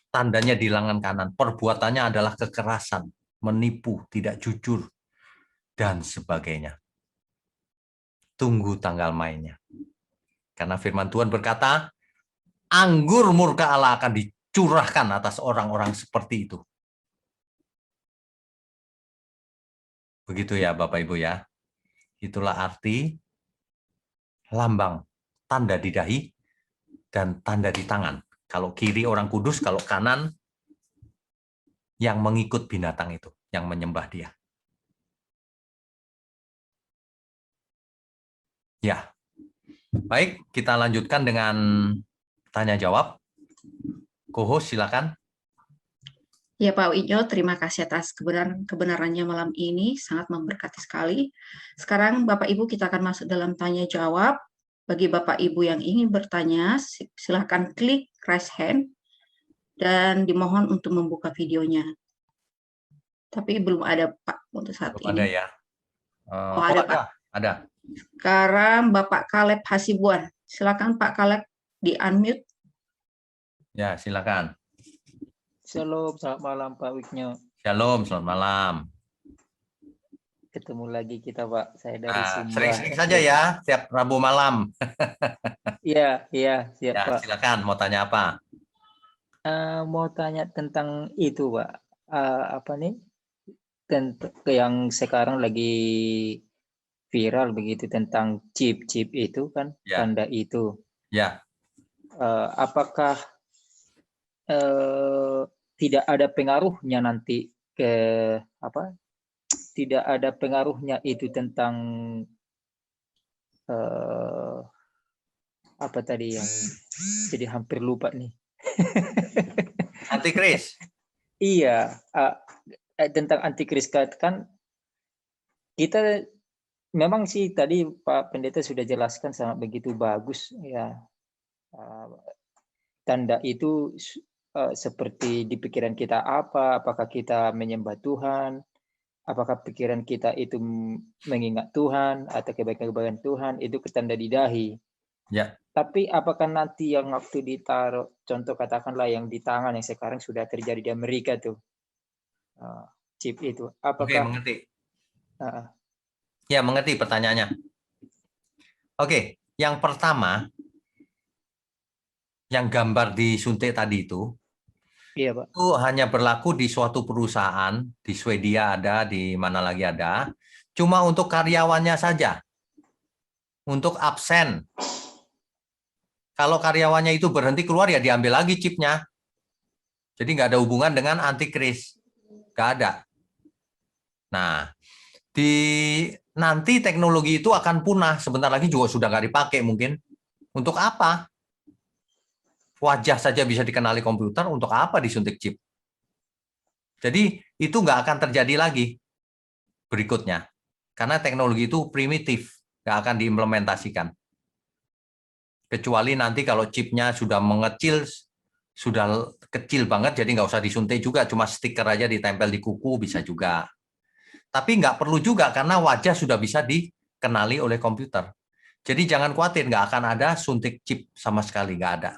Tandanya di lengan kanan, perbuatannya adalah kekerasan, menipu, tidak jujur, dan sebagainya. Tunggu tanggal mainnya. Karena firman Tuhan berkata, anggur murka Allah akan dicurahkan atas orang-orang seperti itu. Begitu ya Bapak Ibu ya. Itulah arti lambang, tanda di dahi, dan tanda di tangan. Kalau kiri orang kudus, kalau kanan yang mengikut binatang itu, yang menyembah dia. Ya, baik, kita lanjutkan dengan tanya jawab. Co-host silakan. Ya Pak Winyo, terima kasih atas kebenarannya malam ini, sangat memberkati sekali. Sekarang Bapak Ibu kita akan masuk dalam tanya jawab. Bagi Bapak Ibu yang ingin bertanya, silakan klik raise hand dan dimohon untuk membuka videonya. Tapi belum ada Pak untuk saat Belum ini. ada ya. Oh ada Pak. Ada. Sekarang Bapak Caleb Hasibuan. Silakan Pak Caleb di-unmute. Ya, silakan. Shalom, selamat malam Pak Wiknyo. Shalom, selamat malam. Ketemu lagi kita Pak, saya dari Sumba. Sering-sering saja ya, tiap Rabu malam. Iya, siap Ya, Pak. silakan, mau tanya apa? Mau tanya tentang itu Pak, apa nih, tentang yang sekarang lagi viral begitu tentang chip itu kan, Ya. tanda itu. Ya. Apakah tidak ada pengaruhnya nanti ke apa? Tidak ada pengaruhnya itu tentang apa tadi yang jadi hampir lupa nih. Antikris. Iya, tentang antikris kan kita memang sih tadi Pak Pendeta sudah jelaskan sangat begitu bagus ya. tanda itu seperti di pikiran kita apa, apakah kita menyembah Tuhan, apakah pikiran kita itu mengingat Tuhan atau kebaikan-kebaikan Tuhan, itu ketanda di dahi. Ya. Tapi apakah nanti yang waktu ditaruh, contoh katakanlah yang di tangan yang sekarang sudah terjadi di Amerika tuh, chip itu, Oke, apakah mengerti. uh, Ya, mengerti pertanyaannya. Oke, yang pertama, yang gambar disuntik tadi iya Pak, itu hanya berlaku di suatu perusahaan, di Swedia ada, di mana lagi ada, cuma untuk karyawannya saja, untuk absen. Kalau karyawannya itu berhenti keluar, ya diambil lagi chipnya. Jadi nggak ada hubungan dengan antikris. Nggak ada. Nah, nanti teknologi itu akan punah. Sebentar lagi juga sudah nggak dipakai mungkin. Untuk apa? Wajah saja bisa dikenali komputer, untuk apa disuntik chip? Jadi itu nggak akan terjadi lagi berikutnya. Karena teknologi itu primitif, nggak akan diimplementasikan. Kecuali nanti kalau chipnya sudah mengecil, sudah kecil banget, jadi nggak usah disuntik juga, cuma stiker aja ditempel di kuku bisa juga. Tapi nggak perlu juga karena wajah sudah bisa dikenali oleh komputer. Jadi jangan khawatir, nggak akan ada suntik chip sama sekali, nggak ada.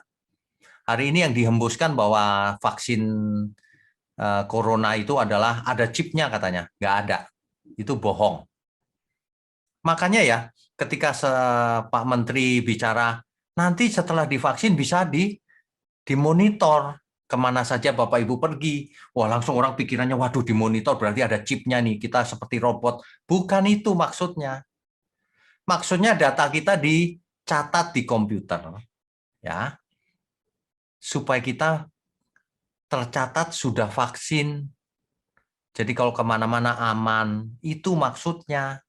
Hari ini yang dihembuskan bahwa vaksin corona itu adalah ada chipnya katanya, nggak ada. Itu bohong. Makanya ya, ketika Pak Menteri bicara, nanti setelah divaksin bisa dimonitor kemana saja Bapak Ibu pergi. Wah, langsung orang pikirannya, waduh dimonitor berarti ada chipnya nih, kita seperti robot. Bukan itu maksudnya. Maksudnya data kita dicatat di komputer, ya, supaya kita tercatat sudah vaksin. Jadi kalau kemana-mana aman, itu maksudnya.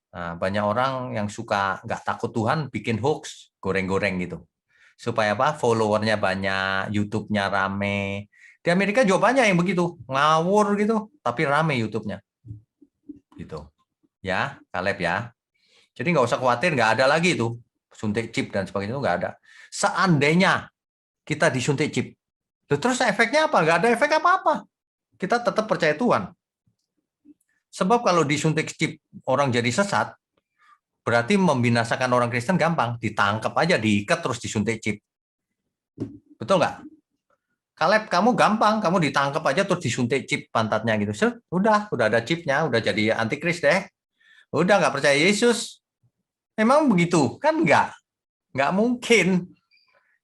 Nah, banyak orang yang suka nggak takut Tuhan bikin hoax, goreng-goreng gitu. Supaya apa? Followernya banyak, YouTube-nya rame. Di Amerika juga banyak yang begitu, ngawur gitu, tapi rame YouTube-nya. Gitu. Ya, Caleb ya. Jadi nggak usah khawatir, nggak ada lagi itu suntik chip dan sebagainya, itu nggak ada. Seandainya kita disuntik chip, terus efeknya apa? Nggak ada efek apa-apa. Kita tetap percaya Tuhan. Sebab kalau disuntik chip orang jadi sesat, berarti membinasakan orang Kristen gampang. Ditangkap aja, diikat, terus disuntik chip. Betul nggak? Caleb, kamu gampang, kamu ditangkap aja terus disuntik chip pantatnya gitu. Udah ada chipnya, udah jadi antikris deh. Udah nggak percaya Yesus. Memang begitu? Kan nggak mungkin.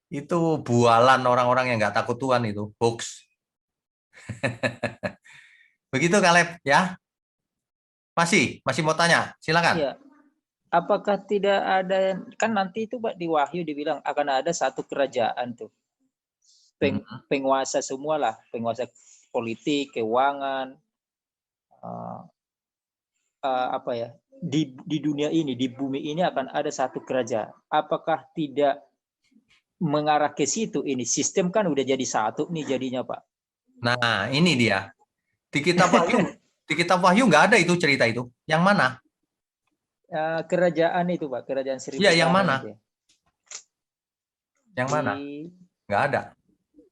Itu bualan orang-orang yang nggak takut Tuhan itu, hoax. Begitu Caleb ya? Masih mau tanya? Silakan. iya. Apakah tidak ada, kan nanti itu Pak di Wahyu dibilang akan ada satu kerajaan tuh, penguasa semua lah, penguasa politik, keuangan, apa ya, di dunia ini, di bumi ini akan ada satu kerajaan. Apakah tidak mengarah ke situ ini? Sistem kan udah jadi satu nih jadinya Pak. Nah, ini dia. Di kitab Wahyu nggak ada itu cerita itu. Yang mana? Kerajaan itu Pak, kerajaan seribu Iya, yang tahun mana? itu. Yang mana? Nggak ada.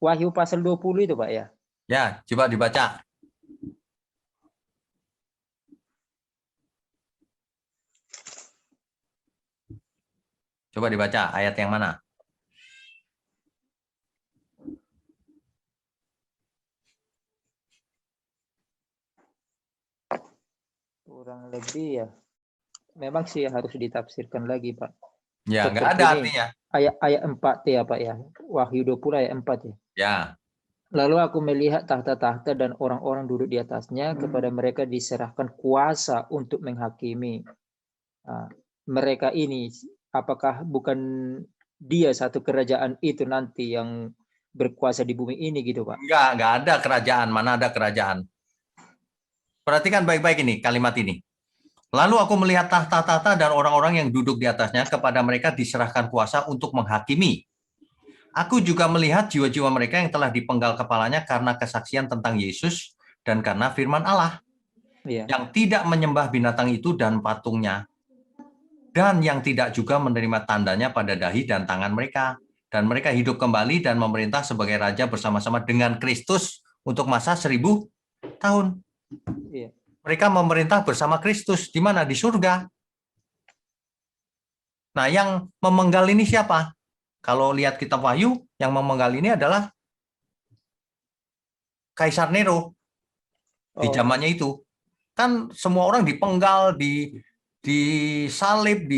Wahyu pasal 20 itu Pak ya. Ya, coba dibaca. Coba dibaca ayat yang mana? Kurang lebih ya. Memang sih harus ditafsirkan lagi Pak. Ya, Seperti nggak ada ini, artinya. Ayat 4 ya Pak ya. Wahyu 20 ayat 4 ya. Ya. Lalu aku melihat tahta-tahta dan orang-orang duduk di atasnya, kepada mereka diserahkan kuasa untuk menghakimi. Mereka ini, apakah bukan dia satu kerajaan itu nanti yang berkuasa di bumi ini gitu Pak? Nggak ada kerajaan. Mana ada kerajaan? Perhatikan baik-baik ini, kalimat ini. Lalu aku melihat tahta-tahta dan orang-orang yang duduk di atasnya, kepada mereka diserahkan kuasa untuk menghakimi. Aku juga melihat jiwa-jiwa mereka yang telah dipenggal kepalanya karena kesaksian tentang Yesus dan karena firman Allah. Iya. Yang tidak menyembah binatang itu dan patungnya. Dan yang tidak juga menerima tandanya pada dahi dan tangan mereka. dan mereka hidup kembali dan memerintah sebagai raja bersama-sama dengan Kristus untuk masa 1000 tahun. Iya. Mereka memerintah bersama Kristus di mana? Di surga. Nah, yang memenggal ini siapa? Kalau lihat kitab Wahyu, yang memenggal ini adalah Kaisar Nero di zamannya itu. Kan semua orang dipenggal, disalib,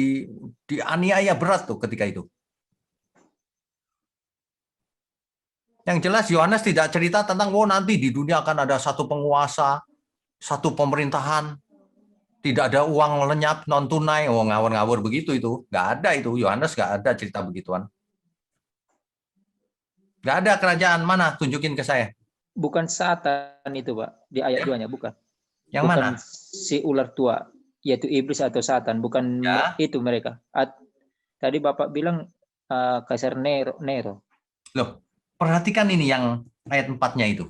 dianiaya berat tuh ketika itu. Yang jelas Yohanes tidak cerita tentang nanti di dunia akan ada satu penguasa, satu pemerintahan, tidak ada uang lenyap, non tunai, ngawur-ngawur begitu itu. Nggak ada itu, Yohanes nggak ada cerita begituan. Nggak ada kerajaan mana, tunjukin ke saya. Bukan Satan itu, Pak, di ayat 2-nya, bukan. Yang Bukan mana? si ular tua, yaitu iblis atau Satan, bukan Ya. itu mereka. Tadi Bapak bilang Kaisar Nero. Loh, perhatikan ini yang ayat 4-nya itu.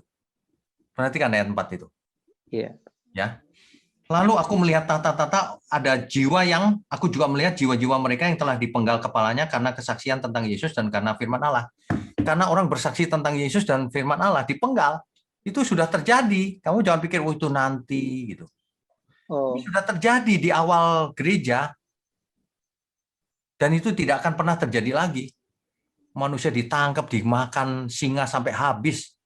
Perhatikan ayat 4 itu. Iya. Ya. Lalu aku melihat tata-tata ada jiwa yang, aku juga melihat jiwa-jiwa mereka yang telah dipenggal kepalanya karena kesaksian tentang Yesus dan karena firman Allah. Karena orang bersaksi tentang Yesus dan firman Allah dipenggal, itu sudah terjadi. Kamu jangan pikir, itu nanti gitu. Ini sudah terjadi di awal gereja, dan itu tidak akan pernah terjadi lagi. Manusia ditangkap, dimakan singa sampai habis.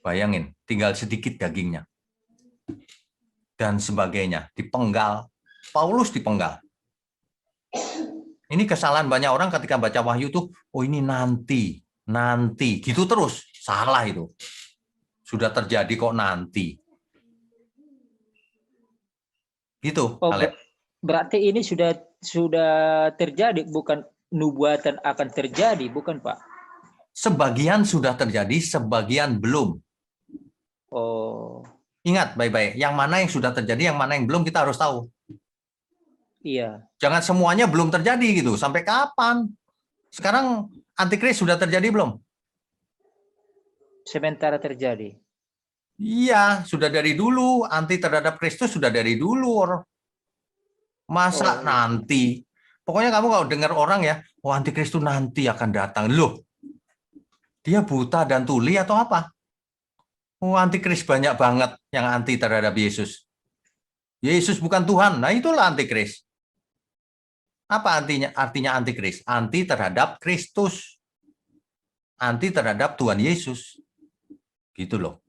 Bayangin, tinggal sedikit dagingnya. Dan sebagainya, dipenggal. Paulus dipenggal. Ini kesalahan banyak orang ketika baca Wahyu tuh, ini nanti, gitu terus. Salah itu. Sudah terjadi kok nanti. Gitu. Berarti ini sudah terjadi, bukan nubuatan akan terjadi, bukan Pak? Sebagian sudah terjadi, sebagian belum. Ingat baik-baik, yang mana yang sudah terjadi, yang mana yang belum, kita harus tahu. Iya. Jangan semuanya belum terjadi gitu. Sampai kapan? Sekarang antikris sudah terjadi belum? Sementara terjadi. Iya, sudah dari dulu. Anti terhadap Kristus sudah dari dulu. Masa nanti? Pokoknya kamu kalau dengar orang ya, antikris itu nanti akan datang. Loh, dia buta dan tuli atau apa? Antikris banyak banget yang anti terhadap Yesus. Yesus bukan Tuhan. Nah, itulah antikris. Apa artinya antikris? Anti terhadap Kristus. Anti terhadap Tuhan Yesus. Gitu loh.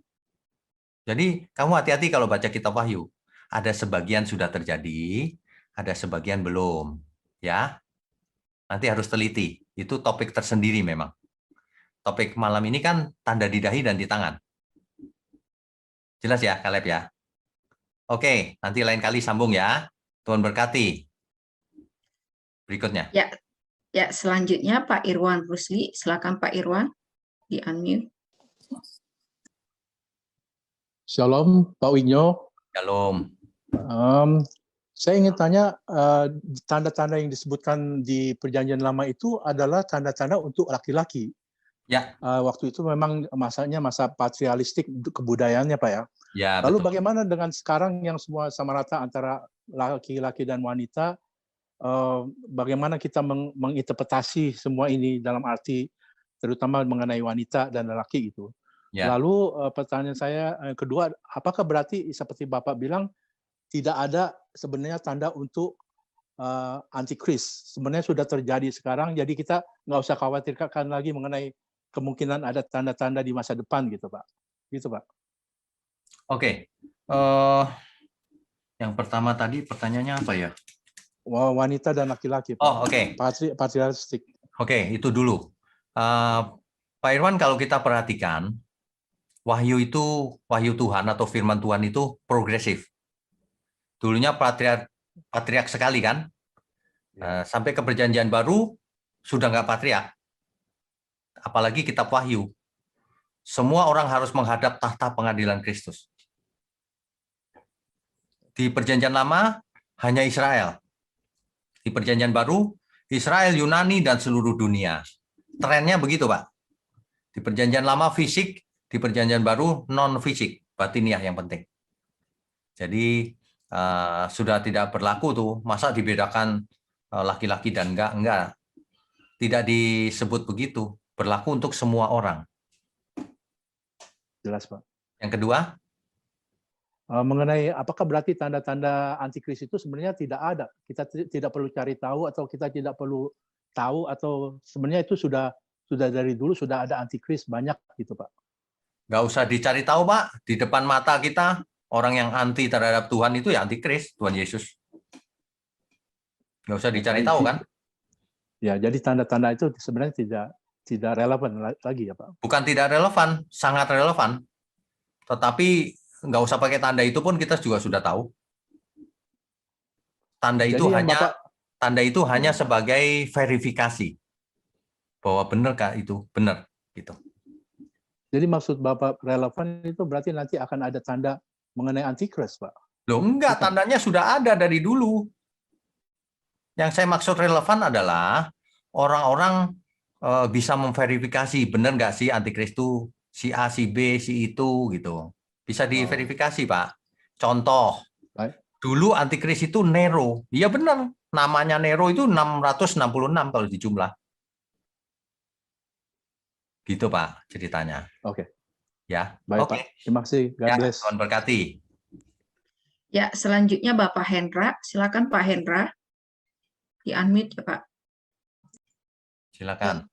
Jadi, kamu hati-hati kalau baca kitab Wahyu. Ada sebagian sudah terjadi, ada sebagian belum. Ya. Nanti harus teliti. Itu topik tersendiri memang. Topik malam ini kan tanda di dahi dan di tangan. Jelas ya, Caleb ya? Oke, nanti lain kali sambung ya. Tuhan berkati. Berikutnya. Ya, selanjutnya Pak Irwan Rusli. Silakan Pak Irwan, di-unmute. Shalom, Pak Winyo. Shalom. Saya ingin tanya, tanda-tanda yang disebutkan di Perjanjian Lama itu adalah tanda-tanda untuk laki-laki. Ya. Waktu itu memang masanya masa patrialistik kebudayaannya, Pak ya. Ya. Lalu betul. bagaimana dengan sekarang yang semua sama rata antara laki-laki dan wanita? Bagaimana kita menginterpretasi semua ini dalam arti terutama mengenai wanita dan lelaki itu? Ya. Lalu pertanyaan saya kedua, apakah berarti seperti Bapak bilang tidak ada sebenarnya tanda untuk antikris? Sebenarnya sudah terjadi sekarang, jadi kita nggak usah khawatirkan lagi mengenai kemungkinan ada tanda-tanda di masa depan gitu, Pak. Gitu, Pak. Oke. Yang pertama tadi pertanyaannya apa ya? Wanita dan laki-laki. Oke. Patrialistik. Oke, itu dulu. Pak Irwan, kalau kita perhatikan, Wahyu itu, Wahyu Tuhan atau firman Tuhan itu progresif. Dulunya patriark sekali kan? Sampai ke Perjanjian Baru, sudah nggak patriark. Apalagi kitab Wahyu. Semua orang harus menghadap tahta pengadilan Kristus. Di Perjanjian Lama, hanya Israel. Di Perjanjian Baru, Israel, Yunani, dan seluruh dunia. Trennya begitu, Pak. Di Perjanjian Lama fisik, di Perjanjian Baru non-fisik, batiniah yang penting. Jadi sudah tidak berlaku tuh, masa dibedakan laki-laki dan enggak. Tidak disebut begitu. Berlaku untuk semua orang. Jelas, Pak. Yang kedua, Mengenai apakah berarti tanda-tanda antikris itu sebenarnya tidak ada. Kita tidak perlu cari tahu atau kita tidak perlu tahu atau sebenarnya itu sudah dari dulu sudah ada antikris banyak gitu, Pak. nggak usah dicari tahu, Pak. Di depan mata kita, orang yang anti terhadap Tuhan itu ya antikris, Tuhan Yesus. Nggak usah dicari tahu, kan? Ya, jadi tanda-tanda itu sebenarnya tidak relevan lagi ya, Pak. Bukan tidak relevan, sangat relevan. Tetapi nggak usah pakai tanda itu pun kita juga sudah tahu. Tanda itu hanya sebagai verifikasi bahwa benar itu benar gitu. Jadi maksud Bapak relevan itu berarti nanti akan ada tanda mengenai antikris, Pak. Loh enggak, tandanya sudah ada dari dulu. Yang saya maksud relevan adalah orang-orang bisa memverifikasi benar nggak sih antikris itu si A, si B, si itu gitu. Bisa diverifikasi, Pak. Contoh, dulu antikris itu Nero. Iya benar, namanya Nero itu 666 kalau dijumlah. Gitu, Pak, ceritanya. Oke. Ya. Baik, Pak. Terima kasih. God bless. Tuhan berkati. Ya, selanjutnya Bapak Hendra. Silakan Pak Hendra. Di-unmute ya, Pak. Silakan.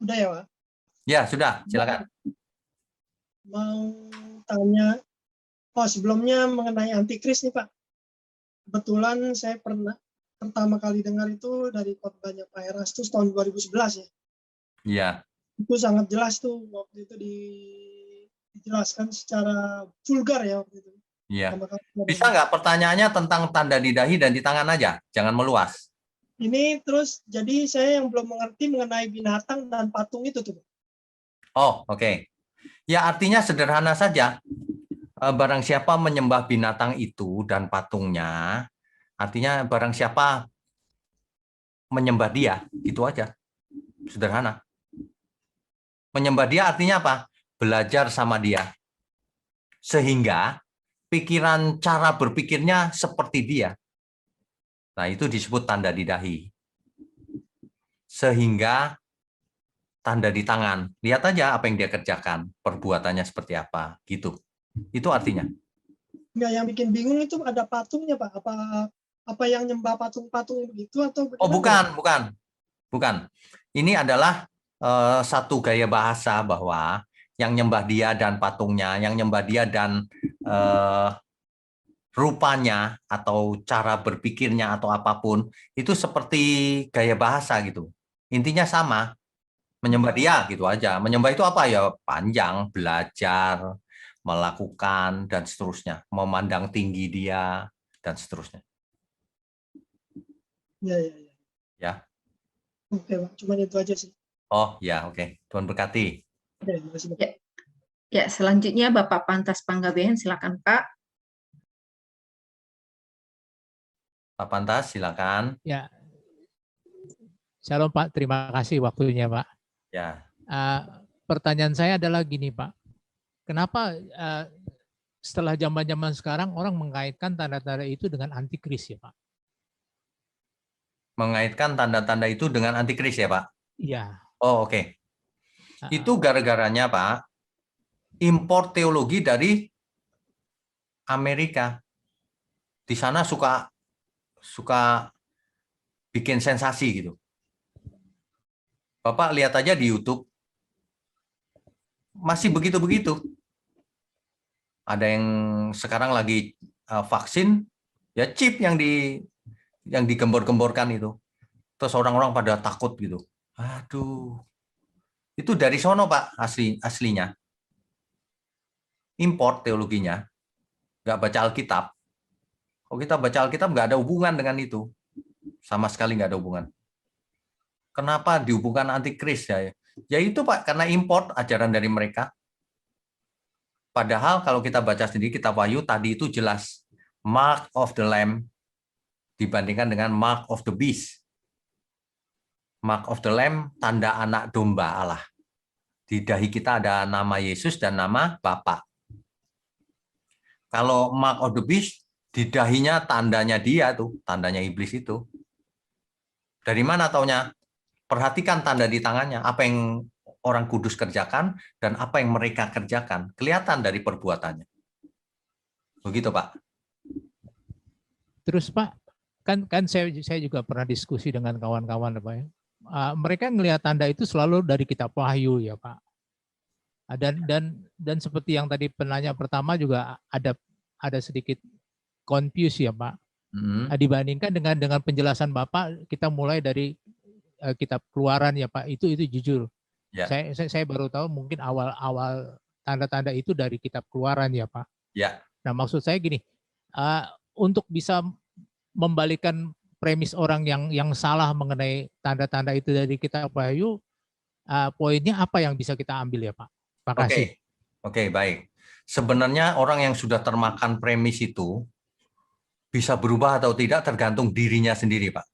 Udah ya, Pak? Ya, sudah. Silakan. Mau tanya, sebelumnya mengenai antikris nih, Pak. Kebetulan saya pertama kali dengar itu dari khotbahnya Pak Erastus tahun 2011 ya. Iya. Itu sangat jelas tuh waktu itu dijelaskan secara vulgar ya waktu itu. Iya. Bisa nggak pertanyaannya tentang tanda di dahi dan di tangan aja? Jangan meluas. Ini terus, jadi saya yang belum mengerti mengenai binatang dan patung itu tuh. Oh, oke. Ya, artinya sederhana saja. Barang siapa menyembah binatang itu dan patungnya, artinya barang siapa menyembah dia, itu aja. Sederhana. Menyembah dia artinya apa? Belajar sama dia. Sehingga pikiran cara berpikirnya seperti dia. Nah, itu disebut tanda di dahi. Sehingga tanda di tangan. Lihat aja apa yang dia kerjakan, perbuatannya seperti apa, gitu. Itu artinya. Nggak, yang bikin bingung itu ada patungnya, Pak. Apa yang nyembah patung-patung begitu atau bagaimana? Oh, bukan. Ini adalah satu gaya bahasa bahwa yang nyembah dia dan patungnya, yang nyembah dia dan rupanya atau cara berpikirnya atau apapun, itu seperti gaya bahasa gitu. Intinya sama. Menyembah dia gitu aja. Menyembah itu apa ya? Panjang, belajar, melakukan, dan seterusnya. Memandang tinggi dia, dan seterusnya. Ya. Oke, Pak. Cuma itu aja sih. Oh, ya, oke. Tuhan berkati. Terima kasih, Pak. Ya, selanjutnya Bapak Pantas Panggabean, silakan Pak. Pak Pantas, silakan. Ya. Shalom Pak, terima kasih waktunya Pak. Ya. Pertanyaan saya adalah gini Pak, kenapa setelah zaman-zaman sekarang orang mengaitkan tanda-tanda itu dengan antikris ya Pak? Mengaitkan tanda-tanda itu dengan antikris ya Pak? Iya. Oh, oke. Itu gara-garanya Pak, impor teologi dari Amerika. Di sana suka bikin sensasi gitu. Bapak lihat aja di YouTube, masih begitu-begitu. Ada yang sekarang lagi vaksin, ya chip yang digembor-gemborkan itu. Terus orang-orang pada takut gitu. Aduh, itu dari sono Pak aslinya. Import teologinya, nggak baca Alkitab. Kalau kita baca Alkitab nggak ada hubungan dengan itu, sama sekali nggak ada hubungan. Kenapa dihubungkan antikris ya? Ya itu Pak, karena import ajaran dari mereka. Padahal kalau kita baca sendiri kitab Wahyu tadi itu jelas mark of the lamb dibandingkan dengan mark of the beast. Mark of the lamb tanda anak domba Allah. Di dahi kita ada nama Yesus dan nama Bapa. Kalau mark of the beast di dahinya tandanya dia tuh, tandanya iblis itu. Dari mana taunya? Perhatikan tanda di tangannya, apa yang orang kudus kerjakan dan apa yang mereka kerjakan. Kelihatan dari perbuatannya. Begitu, Pak. Terus Pak, kan saya juga pernah diskusi dengan kawan-kawan Pak ya. Mereka ngelihat tanda itu selalu dari kitab Wahyu ya Pak. Dan seperti yang tadi penanya pertama juga ada sedikit confuse ya Pak. Dibandingkan dengan penjelasan Bapak, kita mulai dari kitab Keluaran ya Pak. Itu jujur. Ya. Saya baru tahu mungkin awal tanda-tanda itu dari kitab Keluaran ya Pak. Ya. Nah maksud saya gini, untuk bisa membalikkan premis orang yang salah mengenai tanda-tanda itu dari kitab Wahyu, poinnya apa yang bisa kita ambil ya Pak? Terima kasih. Oke, baik. Sebenarnya orang yang sudah termakan premis itu bisa berubah atau tidak tergantung dirinya sendiri, Pak.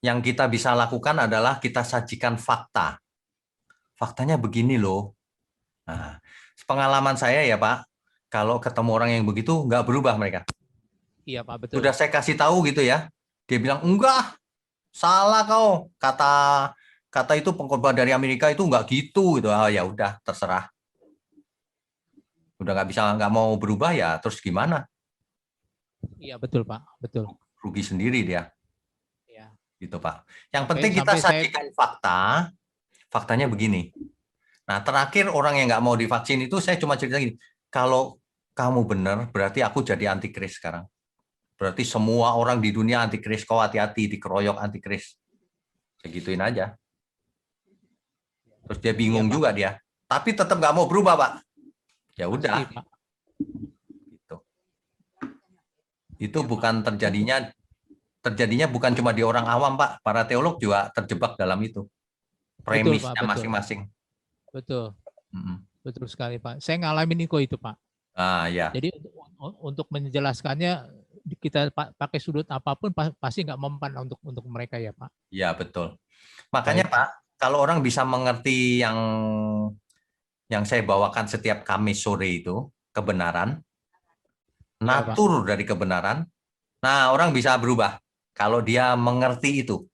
Yang kita bisa lakukan adalah kita sajikan fakta. Faktanya begini loh. Nah, pengalaman saya ya Pak, kalau ketemu orang yang begitu nggak berubah mereka. Iya Pak, betul. Sudah saya kasih tahu gitu ya, dia bilang enggak, salah kau. Kata itu pengkhotbah dari Amerika itu nggak gitu gitu. Ya udah terserah. Udah nggak mau berubah ya, terus gimana? Iya betul Pak, betul. Rugi sendiri dia. Iya. Gitu Pak. Yang penting kita sajikan fakta. Faktanya begini. Nah, terakhir orang yang nggak mau divaksin itu saya cuma cerita gini, kalau kamu benar, berarti aku jadi antikris sekarang. Berarti semua orang di dunia antikris, kau hati-hati dikeroyok antikris. Segituin aja. Terus dia bingung juga dia. Tapi tetap nggak mau berubah, Pak. Ya udah. Gitu. Itu bukan terjadinya bukan cuma di orang awam, Pak. Para teolog juga terjebak dalam itu. Premisnya masing-masing. Betul. Betul sekali Pak. Saya ngalamin itu Pak. Ya. Jadi untuk menjelaskannya kita pakai sudut apapun pasti nggak mempan untuk mereka ya Pak. Ya betul. Makanya Pak, kalau orang bisa mengerti yang saya bawakan setiap Kamis sore itu kebenaran, natur dari kebenaran, nah orang bisa berubah kalau dia mengerti itu.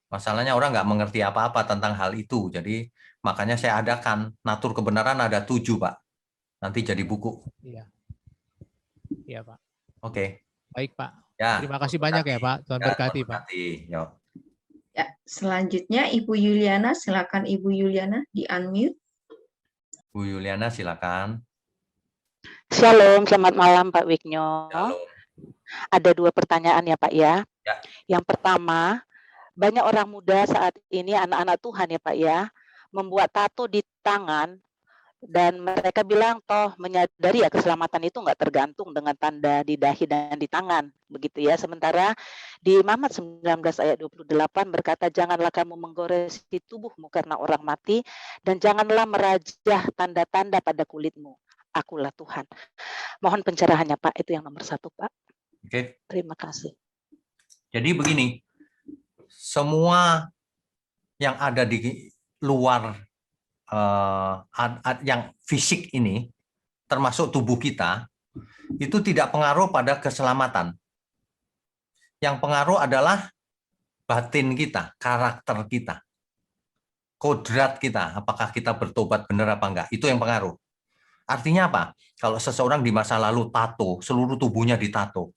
Masalahnya orang nggak mengerti apa-apa tentang hal itu. Jadi makanya saya adakan natur kebenaran ada 7, Pak. Nanti jadi buku. Iya. Iya, Pak. Oke. Baik, Pak. Ya, terima kasih banyak ya, Pak. Tuhan berkati, Pak. Ya, selanjutnya Ibu Yuliana, silakan Ibu Yuliana di-unmute. Bu Yuliana, silakan. Shalom, selamat malam Pak Wignyo. Shalom. Ada 2 pertanyaan ya Pak ya. Ya. Yang pertama, banyak orang muda saat ini, anak-anak Tuhan ya Pak ya, membuat tato di tangan dan mereka bilang toh menyadari ya keselamatan itu nggak tergantung dengan tanda di dahi dan di tangan, begitu ya. Sementara di Mazmur 19 ayat 28 berkata, janganlah kamu menggoresi tubuhmu karena orang mati dan janganlah merajah tanda-tanda pada kulitmu. Akulah Tuhan. Mohon pencerahannya Pak, itu yang nomor 1 Pak. Oke. Terima kasih. Jadi begini, semua yang ada di luar yang fisik ini, termasuk tubuh kita, itu tidak pengaruh pada keselamatan. Yang pengaruh adalah batin kita, karakter kita, kodrat kita, apakah kita bertobat benar apa enggak, itu yang pengaruh. Artinya apa? Kalau seseorang di masa lalu tato, seluruh tubuhnya ditato,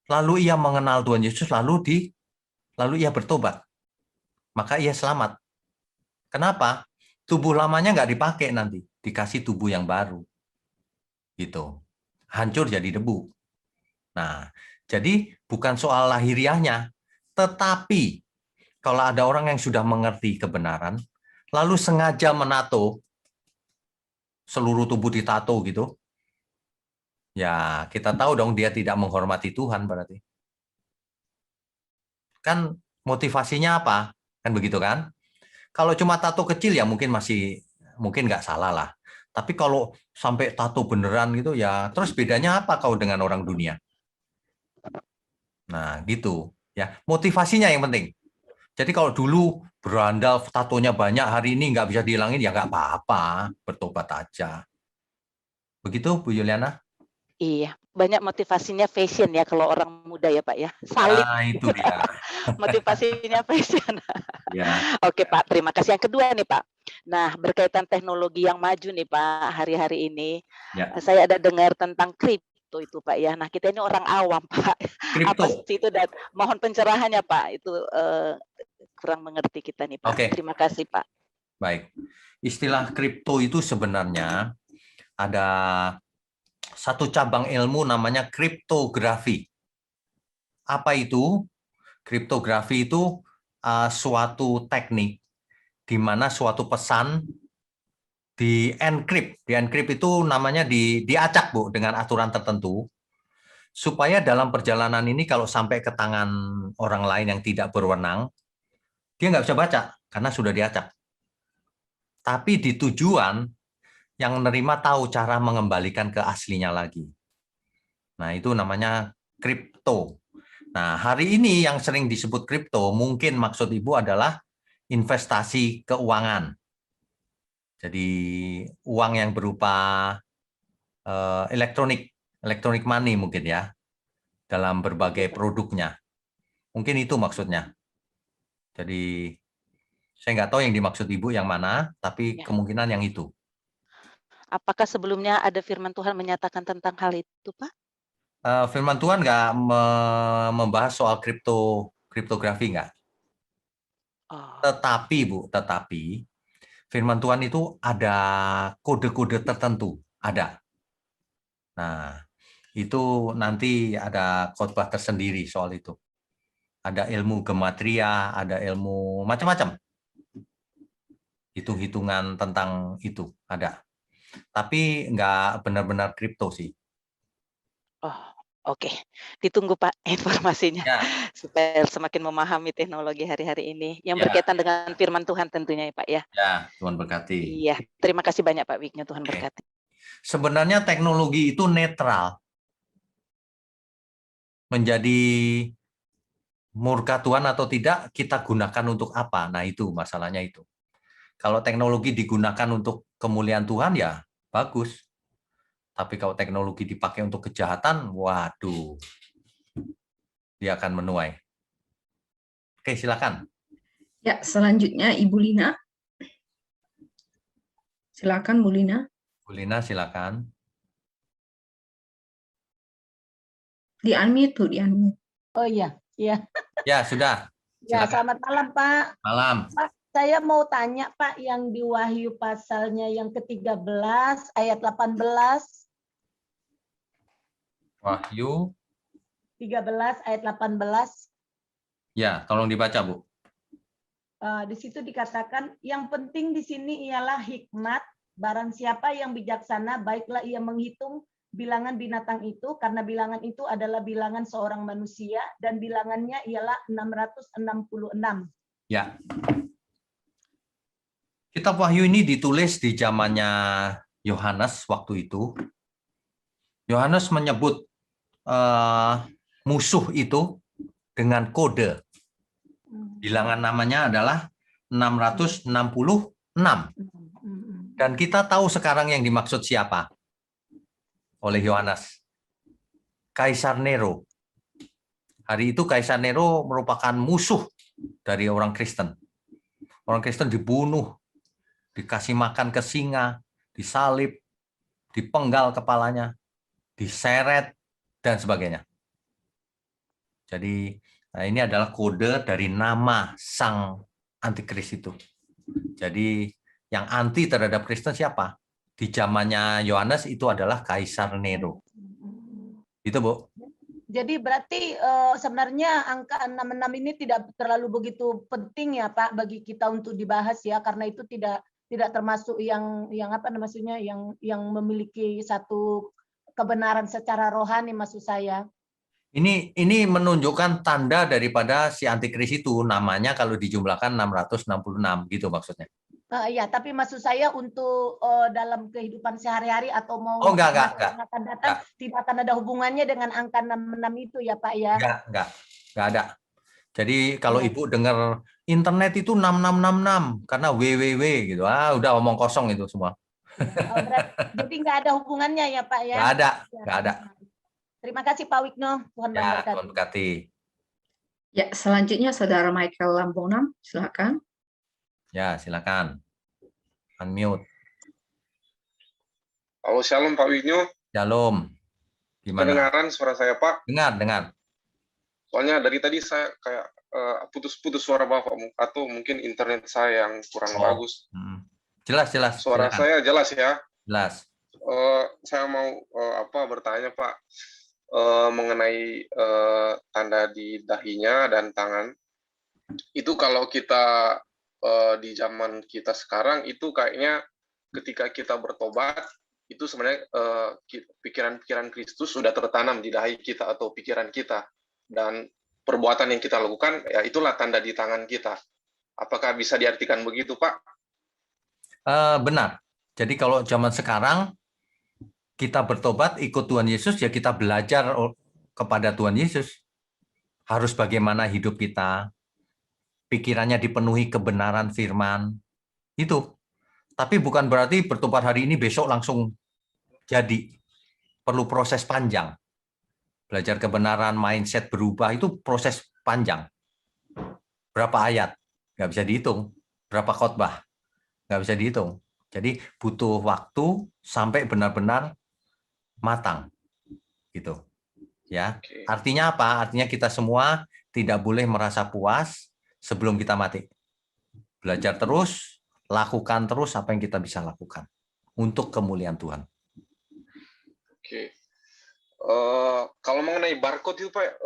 lalu ia mengenal Tuhan Yesus, lalu ia bertobat, maka ia selamat. Kenapa? Tubuh lamanya nggak dipakai nanti, dikasih tubuh yang baru. Gitu. Hancur jadi debu. Nah, jadi bukan soal lahiriahnya, tetapi kalau ada orang yang sudah mengerti kebenaran, lalu sengaja menato, seluruh tubuh ditato gitu, ya kita tahu dong dia tidak menghormati Tuhan berarti. Kan motivasinya apa? Kan begitu kan? Kalau cuma tato kecil ya mungkin nggak salah lah. Tapi kalau sampai tato beneran gitu ya, terus bedanya apa kau dengan orang dunia? Nah gitu ya, motivasinya yang penting. Jadi kalau dulu berandal tatonya banyak, hari ini nggak bisa dihilangin ya nggak apa-apa, bertobat aja. Begitu Bu Yuliana? Iya, banyak motivasinya fashion ya kalau orang muda ya Pak ya. Salib. Nah, itu dia. Motivasinya fashion. Ya, Oke Pak, terima kasih. Yang kedua nih Pak. Nah, berkaitan teknologi yang maju nih Pak, hari-hari ini, ya. saya ada dengar tentang kripto itu Pak ya. Nah, kita ini orang awam Pak. Apa Kripto. sih itu dan mohon pencerahannya Pak. Itu kurang mengerti kita nih Pak. Oke. Terima kasih Pak. Baik. Istilah kripto itu sebenarnya ada satu cabang ilmu namanya kriptografi. Apa itu? Kriptografi itu suatu teknik di mana suatu pesan di-encrypt. Di-encrypt itu namanya diacak, Bu, dengan aturan tertentu. Supaya dalam perjalanan ini kalau sampai ke tangan orang lain yang tidak berwenang, dia nggak bisa baca karena sudah diacak. Tapi di tujuan yang menerima tahu cara mengembalikan ke aslinya lagi. Nah, itu namanya kripto. Nah, hari ini yang sering disebut kripto, mungkin maksud Ibu adalah investasi keuangan. Jadi, uang yang berupa elektronik money mungkin ya, dalam berbagai produknya. Mungkin itu maksudnya. Jadi, saya nggak tahu yang dimaksud Ibu yang mana, tapi Ya. kemungkinan yang itu. Apakah sebelumnya ada firman Tuhan menyatakan tentang hal itu, Pak? Firman Tuhan nggak membahas soal kriptografi nggak. Oh, Tetapi Bu, firman Tuhan itu ada kode-kode tertentu, ada. Nah, itu nanti ada khotbah tersendiri soal itu. Ada ilmu gematria, ada ilmu macam-macam. Hitung-hitungan tentang itu ada. Tapi nggak benar-benar kripto sih. oh, oke. Ditunggu Pak informasinya Ya, supaya semakin memahami teknologi hari-hari ini yang Ya. berkaitan dengan firman Tuhan tentunya ya Pak ya. ya, Tuhan berkati. Iya, terima kasih banyak Pak Wignya, Tuhan Oke. berkati. Sebenarnya teknologi itu netral. Menjadi murka Tuhan atau tidak, kita gunakan untuk apa? Nah, itu masalahnya itu. Kalau teknologi digunakan untuk kemuliaan Tuhan, ya bagus. Tapi kalau teknologi dipakai untuk kejahatan, waduh, dia akan menuai. Oke, silakan. Ya, selanjutnya Ibu Lina. Silakan Bu Lina. Bu Lina, silakan. Di-unmute tuh, di-unmute. Oh iya, iya. Ya, sudah. Ya, Silakan. selamat malam Pak. Malam. Pak, saya mau tanya Pak yang di Wahyu pasalnya yang ke-13 ayat 18. Wahyu. 13 ayat 18. Ya, tolong dibaca, Bu. Di situ dikatakan yang penting di sini ialah hikmat. Barang siapa yang bijaksana, baiklah ia menghitung bilangan binatang itu, karena bilangan itu adalah bilangan seorang manusia, dan bilangannya ialah 666. Ya. Kitab Wahyu ini ditulis di zamannya Yohanes waktu itu. Yohanes menyebut musuh itu dengan kode. Bilangan namanya adalah 666. Dan kita tahu sekarang yang dimaksud siapa oleh Yohanes. Kaisar Nero. Hari itu Kaisar Nero merupakan musuh dari orang Kristen. Orang Kristen dibunuh, dikasih makan ke singa, disalib, dipenggal kepalanya, diseret, dan sebagainya. Jadi nah ini adalah kode dari nama sang antikris itu. Jadi yang anti terhadap Kristen siapa? Di zamannya Yohanes itu adalah Kaisar Nero. Itu, Bu. Jadi berarti sebenarnya angka 66 ini tidak terlalu begitu penting ya Pak bagi kita untuk dibahas ya, karena itu tidak termasuk yang apa maksudnya yang memiliki satu kebenaran secara rohani maksud saya. Ini menunjukkan tanda daripada si antikris itu, namanya kalau dijumlahkan 666 gitu maksudnya. Ya, tapi maksud saya untuk dalam kehidupan sehari-hari atau mau enggak. akan datang tidak akan ada hubungannya dengan angka 66 itu ya Pak ya. Enggak ada. Jadi kalau Ibu dengar internet itu 6666 karena www gitu. Udah omong kosong itu semua. Jadi nggak ada hubungannya ya Pak ya? Nggak ada, nggak ada. Terima kasih Pak Wigno. Tuhan Ya, memberkati. Tuhan berkati. Ya, selanjutnya Saudara Michael Lambonam, silakan. Ya, silakan. Unmute. Halo, shalom Pak Wigno. Shalom. Gimana? Kedengaran suara saya Pak? Dengar. Soalnya dari tadi saya kayak putus-putus suara Bapak, atau mungkin internet saya yang kurang bagus. Jelas. Suara silakan. saya jelas ya? Jelas. Saya mau bertanya Pak, mengenai tanda di dahinya dan tangan. Itu kalau kita di zaman kita sekarang itu kayaknya ketika kita bertobat itu sebenarnya pikiran-pikiran Kristus sudah tertanam di dahi kita atau pikiran kita, dan perbuatan yang kita lakukan ya itulah tanda di tangan kita. Apakah bisa diartikan begitu Pak? Benar. Jadi kalau zaman sekarang kita bertobat ikut Tuhan Yesus, ya kita belajar kepada Tuhan Yesus. Harus bagaimana hidup kita, pikirannya dipenuhi kebenaran firman. Itu. Tapi bukan berarti bertobat hari ini besok langsung jadi. Perlu proses panjang. Belajar kebenaran, mindset berubah, itu proses panjang. Berapa ayat? Nggak bisa dihitung. Berapa khotbah? Nggak bisa dihitung. Jadi butuh waktu sampai benar-benar matang. Gitu. Ya. Artinya apa? Artinya kita semua tidak boleh merasa puas sebelum kita mati. Belajar terus, lakukan terus apa yang kita bisa lakukan untuk kemuliaan Tuhan. Oke. Kalau mengenai barcode itu Pak,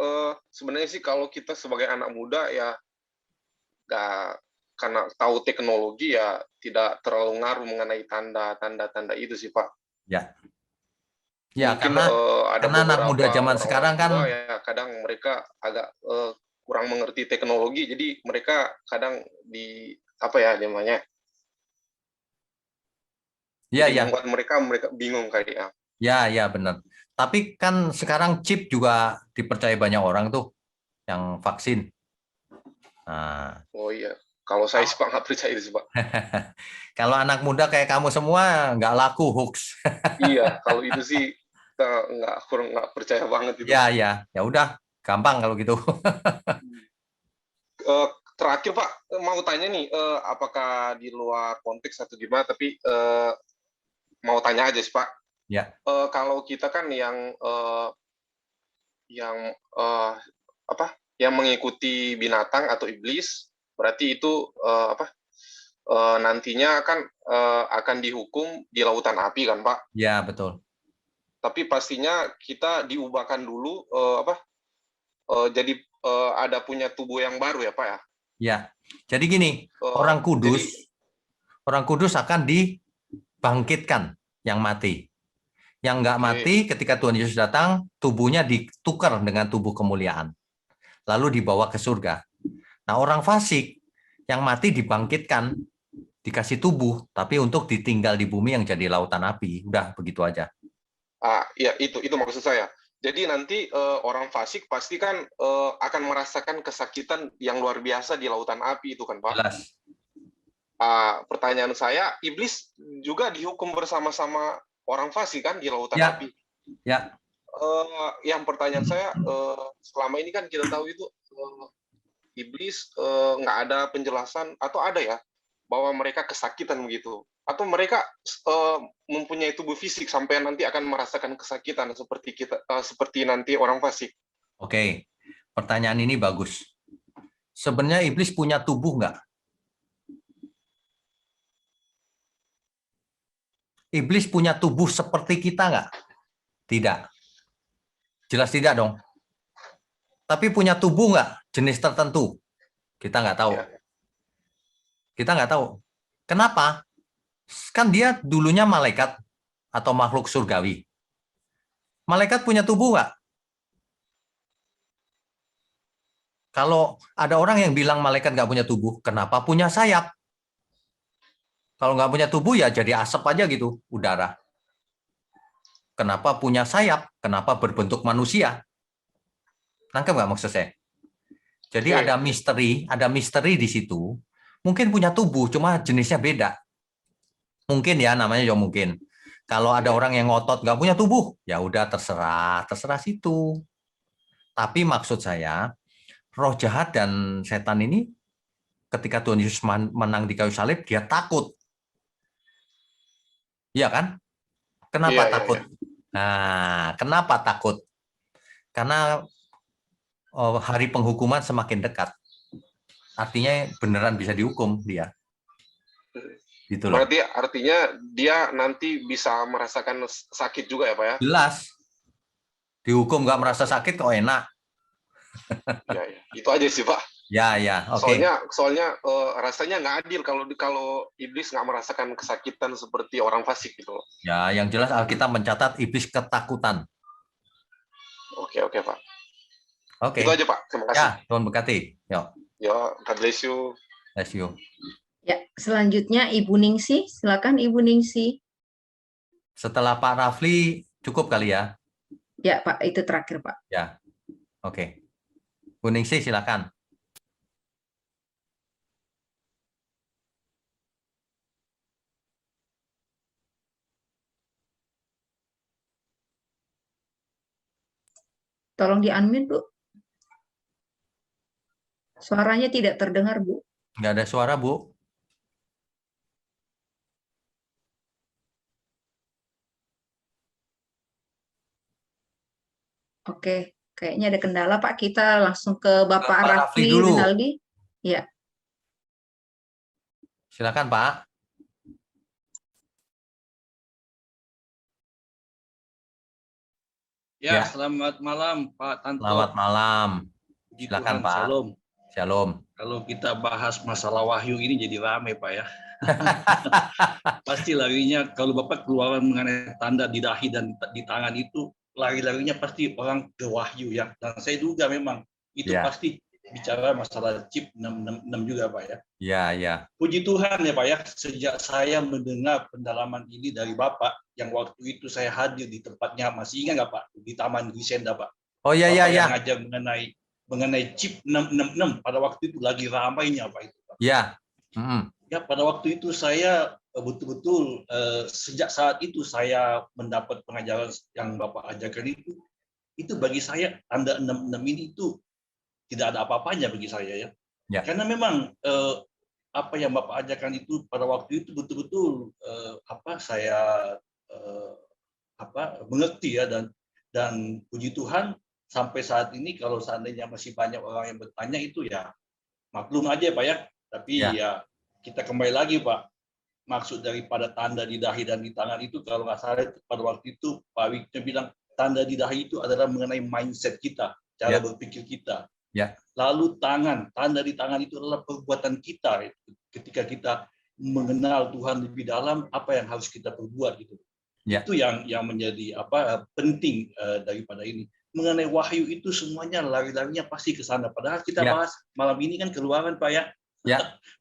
sebenarnya sih kalau kita sebagai anak muda ya nggak, karena tahu teknologi ya tidak terlalu ngaruh mengenai tanda-tanda itu sih Pak. Ya. Ya, mungkin karena anak muda zaman sekarang kan ya kadang mereka agak kurang mengerti teknologi, jadi mereka kadang membuat mereka bingung kayaknya. Ya benar. Tapi kan sekarang chip juga dipercaya banyak orang tuh yang vaksin. Nah. Oh iya, kalau saya sih Pak nggak percaya itu sih Pak. Kalau anak muda kayak kamu semua nggak laku hoax. Iya, kalau itu sih nggak percaya banget itu. Ya udah, gampang kalau gitu. Terakhir Pak, mau tanya nih, apakah di luar konteks atau gimana? Tapi mau tanya aja sih Pak. Ya. Kalau kita kan yang mengikuti binatang atau iblis, berarti itu nantinya kan akan dihukum di lautan api kan Pak? Ya betul. Tapi pastinya kita diubahkan dulu jadi ada punya tubuh yang baru ya Pak ya? Ya. Jadi gini, orang kudus akan dibangkitkan yang mati. Yang nggak mati ketika Tuhan Yesus datang, tubuhnya ditukar dengan tubuh kemuliaan. Lalu dibawa ke surga. Nah, orang fasik yang mati dibangkitkan, dikasih tubuh, tapi untuk ditinggal di bumi yang jadi lautan api. Udah, begitu aja. Ya itu maksud saya. Jadi nanti orang fasik pasti kan akan merasakan kesakitan yang luar biasa di lautan api itu kan Pak? Jelas. Pertanyaan saya, iblis juga dihukum bersama-sama orang fasik kan di lautan api? Ya. Yang pertanyaan saya, selama ini kan kita tahu itu iblis nggak ada penjelasan, atau ada ya, bahwa mereka kesakitan begitu, atau mereka mempunyai tubuh fisik sampai nanti akan merasakan kesakitan seperti nanti orang fasik. Oke, pertanyaan ini bagus. Sebenarnya iblis punya tubuh nggak? Iblis punya tubuh seperti kita nggak? Tidak. Jelas tidak dong. Tapi punya tubuh nggak? Jenis tertentu? Kita nggak tahu. Kita nggak tahu. Kenapa? Kan dia dulunya malaikat atau makhluk surgawi. Malaikat punya tubuh nggak? Kalau ada orang yang bilang malaikat nggak punya tubuh, kenapa punya sayap? Kalau nggak punya tubuh ya jadi asap aja gitu, udara. Kenapa punya sayap? Kenapa berbentuk manusia? Nangkep nggak maksud saya? Jadi ada misteri di situ. Mungkin punya tubuh, cuma jenisnya beda. Mungkin ya, namanya juga mungkin. Kalau ada orang yang ngotot nggak punya tubuh, ya udah terserah situ. Tapi maksud saya, roh jahat dan setan ini ketika Tuhan Yesus menang di kayu salib, dia takut. Iya kan? Kenapa Iya, iya, takut? iya. Nah, kenapa takut? Karena hari penghukuman semakin dekat. Artinya beneran bisa dihukum dia. Gitu loh. Berarti artinya dia nanti bisa merasakan sakit juga ya Pak ya? Jelas. Dihukum nggak merasa sakit kok enak. Ya, ya. Itu aja sih Pak. Ya, oke. Soalnya rasanya nggak adil kalau iblis nggak merasakan kesakitan seperti orang fasik gitu loh. Ya, yang jelas Alkitab mencatat iblis ketakutan. Oke Pak. Oke. Itu aja Pak. Terima kasih. Ya, Tuhan berkati. Yuk. Ya, God bless you. Bless you. Ya, selanjutnya Ibu Ningsih, silakan Ibu Ningsih. Setelah Pak Rafli cukup kali ya? Ya Pak, itu terakhir Pak. Ya, oke. Bu Ningsih silakan. Tolong di-unmute, Bu. Suaranya tidak terdengar, Bu. Nggak ada suara, Bu. Oke, kayaknya ada kendala, Pak. Kita langsung ke Bapak Pak Rafli Rafli dulu. Rinaldi. Ya, Silakan, Pak. Ya, Ya. selamat malam Pak Tanto. Selamat malam. Puji Silakan, Tuhan, Pak. Shalom. Shalom. Kalau kita bahas masalah wahyu ini jadi ramai Pak ya. Pasti larinya kalau Bapak keluaran mengenai tanda di dahi dan di tangan itu, lari-larinya pasti orang ke wahyu ya. Dan saya duga memang itu Ya. pasti bicara masalah chip 666 juga Pak ya. Ya. Puji Tuhan ya Pak ya, sejak saya mendengar pendalaman ini dari Bapak, yang waktu itu saya hadir di tempatnya, masih ingat nggak Pak? Di Taman Grisenda Pak. Oh iya, Bapak iya. yang ngajar mengenai chip 666 pada waktu itu lagi ramainya Pak itu Pak. Ya. Ya, pada waktu itu saya betul-betul sejak saat itu saya mendapat pengajaran yang Bapak ajarkan itu bagi saya tanda 66 ini itu tidak ada apa-apanya bagi saya ya. Ya. Karena memang apa yang Bapak ajarkan itu pada waktu itu betul-betul saya mengerti ya, dan puji Tuhan sampai saat ini kalau seandainya masih banyak orang yang bertanya itu ya maklum aja Pak ya. Tapi ya kita kembali lagi Pak, maksud daripada tanda di dahi dan di tangan itu kalau nggak salah pada waktu itu Pak Wiknya bilang tanda di dahi itu adalah mengenai mindset kita, cara berpikir kita. Ya. Lalu tanda di tangan itu adalah perbuatan kita ketika kita mengenal Tuhan lebih dalam, apa yang harus kita perbuat gitu. Ya. Itu yang menjadi penting daripada ini. Mengenai wahyu itu semuanya lari-larinya pasti ke sana. Padahal kita bahas malam ini kan keluaran Pak ya.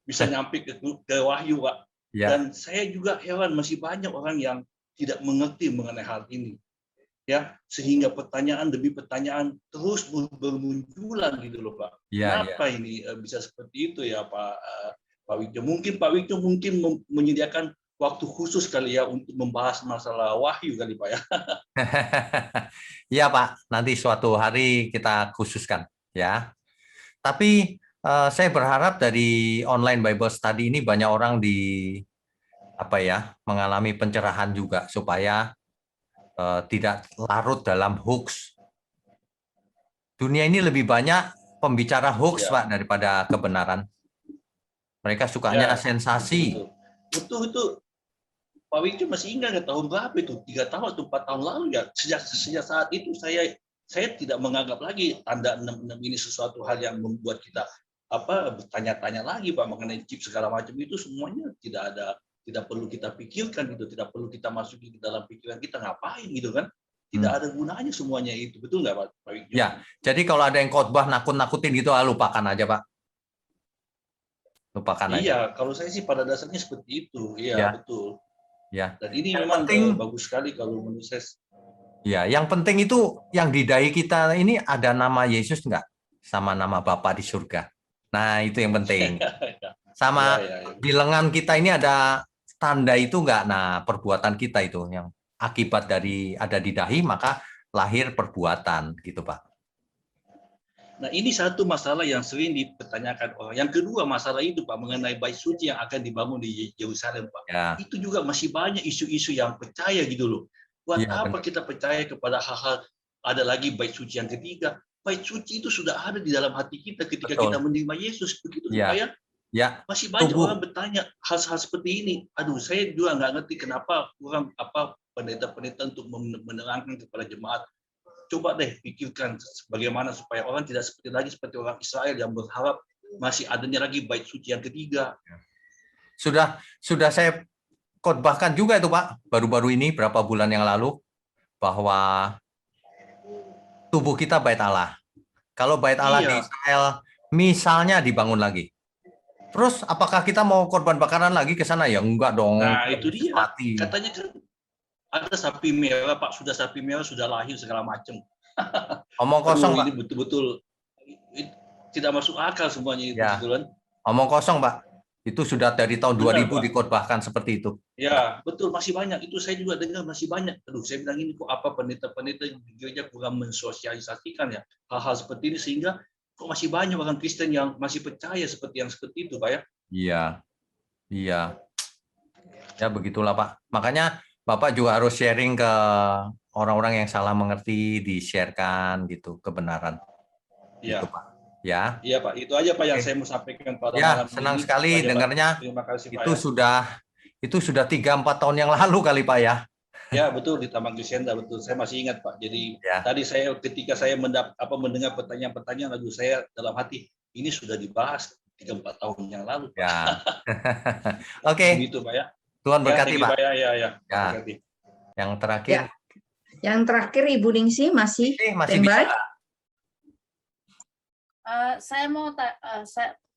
Bisa nyampe ke wahyu Pak. Ya. Dan saya juga heran masih banyak orang yang tidak mengerti mengenai hal ini. Ya, sehingga pertanyaan demi pertanyaan terus bermunculan gitu loh Pak. Kenapa ini bisa seperti itu ya Pak Wikyo? Mungkin Pak Wikyo menyediakan waktu khusus kali ya untuk membahas masalah wahyu kali Pak ya. Iya Pak, nanti suatu hari kita khususkan ya. Tapi saya berharap dari online Bible Study ini banyak orang mengalami pencerahan juga supaya tidak larut dalam hoax. Dunia ini lebih banyak pembicara hoax Pak daripada kebenaran. Mereka sukanya sensasi. Betul itu. Pak Wikyo masih ingat tahun berapa itu? 3 tahun atau 4 tahun lalu ya. Sejak saat itu saya tidak menganggap lagi tanda 66 ini sesuatu hal yang membuat kita bertanya-tanya lagi Pak mengenai chip segala macam itu semuanya tidak perlu kita pikirkan gitu, tidak perlu kita masuki ke dalam pikiran kita ngapain gitu kan. Tidak ada gunanya semuanya itu. Betul nggak Pak Wikyo? Ya, jadi kalau ada yang khotbah nakut-nakutin gitu, lupakan aja Pak. Lupakan aja. Iya, kalau saya sih pada dasarnya seperti itu. Iya, betul. Ya. Dan ini yang memang penting, bagus sekali kalau menurut saya. Ya, yang penting itu yang di dahi kita ini ada nama Yesus nggak? Sama nama Bapa di surga. Nah, itu yang penting. Sama di lengan kita ini ada tanda itu enggak, nah perbuatan kita itu yang akibat dari ada di dahi, maka lahir perbuatan gitu Pak. Nah, ini satu masalah yang sering dipertanyakan orang. Yang kedua masalah itu Pak mengenai bait suci yang akan dibangun di Yerusalem Pak. Ya. Itu juga masih banyak isu-isu yang percaya gitu loh. Buat Ya, apa kita percaya kepada hal-hal ada lagi bait suci yang ketiga? Bait suci itu sudah ada di dalam hati kita ketika Betul. kita menerima Yesus. Begitu Ya. Pak ya? Ya. Masih banyak Tubuh. orang bertanya hal-hal seperti ini. Aduh, saya juga nggak ngerti kenapa kurang pendeta-pendeta untuk menerangkan kepada jemaat. Coba deh pikirkan bagaimana supaya orang tidak seperti orang Israel yang berharap masih adanya lagi bait suci yang ketiga. Sudah saya khotbahkan juga itu Pak, baru-baru ini berapa bulan yang lalu, bahwa tubuh kita bait Allah. Kalau bait Allah di Iya. Israel misalnya dibangun lagi, terus apakah kita mau korban bakaran lagi ke sana? Ya enggak dong. Nah, itu dia. Mati. Katanya kan ada sapi merah, Pak. Sudah sapi merah, sudah lahir segala macam. Omong kosong, Pak. Ini betul-betul tidak masuk akal semuanya itu. Ya. Gitu kan. Omong kosong, Pak. Itu sudah dari tahun Benar, 2000 Pak. dikhotbahkan seperti itu. Ya, betul. Masih banyak. Itu saya juga dengar masih banyak. Aduh, saya bilang ini kok apa pendeta-pendeta di gereja kurang mensosialisasikan ya hal-hal seperti ini sehingga kok masih banyak orang Kristen yang masih percaya seperti itu, Pak ya. Iya. Iya. Ya begitulah, Pak. Makanya Bapak juga harus sharing ke orang-orang yang salah mengerti, di-sharekan gitu kebenaran. Iya. Gitu, Pak. Ya. Iya, Pak. Itu aja Pak yang Oke. saya mau sampaikan pada Ya, malam senang ini. sekali Itu aja, Pak. dengarnya. Terima kasih, Pak. Itu sudah 3-4 tahun yang lalu kali, Pak ya. Ya, betul di Taman Krisenda, betul. Saya masih ingat, Pak. Jadi Ya. tadi ketika saya mendengar pertanyaan-pertanyaan, lalu saya dalam hati ini sudah dibahas 3-4 tahun yang lalu, Pak. Ya. Oke. Begitu, Pak ya. Tuhan berkati, thank you, Pak. Ya. Ya. Berkati. Yang terakhir. Ya. Yang terakhir Ibu Ningsi masih Masih bisa. standby.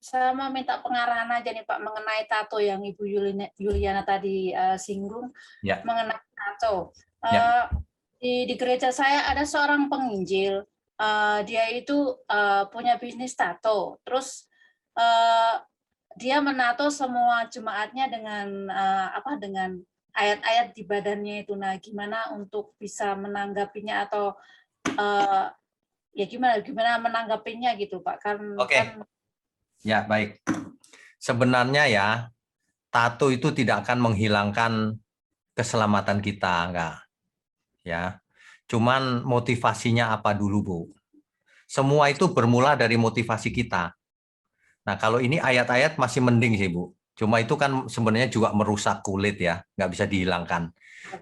Saya mau minta pengarahan aja nih Pak mengenai tato yang Ibu Yuliana tadi singgung Ya. mengenai tato. Ya. Di gereja saya ada seorang penginjil, dia itu punya bisnis tato. Terus dia menato semua jemaatnya dengan dengan ayat-ayat di badannya itu. Nah, gimana untuk bisa menanggapinya atau ya gimana menanggapinya gitu Pak? Oke. Ya, baik. Sebenarnya ya, tato itu tidak akan menghilangkan keselamatan kita, enggak. Ya. Cuman motivasinya apa dulu, Bu? Semua itu bermula dari motivasi kita. Nah, kalau ini ayat-ayat masih mending sih, Bu. Cuma itu kan sebenarnya juga merusak kulit ya, nggak bisa dihilangkan.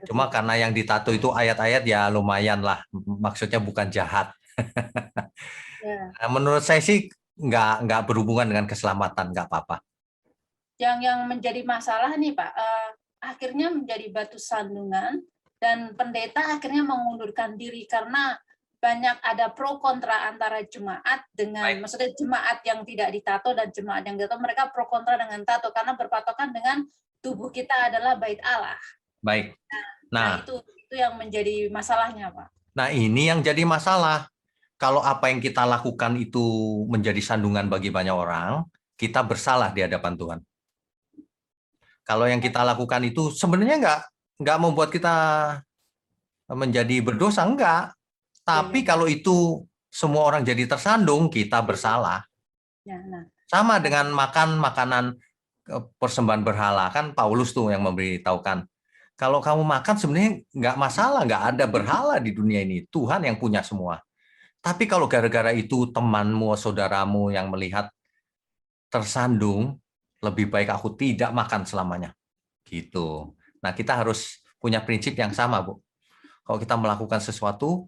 Cuma karena yang ditato itu ayat-ayat ya lumayan lah, maksudnya bukan jahat. Ya. Menurut saya sih nggak berhubungan dengan keselamatan, nggak apa-apa. Yang menjadi masalah nih Pak, akhirnya menjadi batu sandungan dan pendeta akhirnya mengundurkan diri karena banyak ada pro kontra antara jemaat dengan, maksudnya jemaat yang tidak ditato dan jemaat yang ditato, mereka pro kontra dengan tato karena berpatokan dengan tubuh kita adalah bait Allah. Baik. Nah itu yang menjadi masalahnya Pak. Nah ini yang jadi masalah. Kalau apa yang kita lakukan itu menjadi sandungan bagi banyak orang, kita bersalah di hadapan Tuhan. Kalau yang kita lakukan itu sebenarnya nggak membuat kita menjadi berdosa, enggak. Tapi kalau itu semua orang jadi tersandung, kita bersalah. Sama dengan makan makanan persembahan berhala, kan Paulus tuh yang memberitahukan. Kalau kamu makan sebenarnya nggak masalah, nggak ada berhala di dunia ini. Tuhan yang punya semua. Tapi kalau gara-gara itu temanmu, saudaramu yang melihat tersandung, lebih baik aku tidak makan selamanya. Gitu. Nah, kita harus punya prinsip yang sama, Bu. Kalau kita melakukan sesuatu,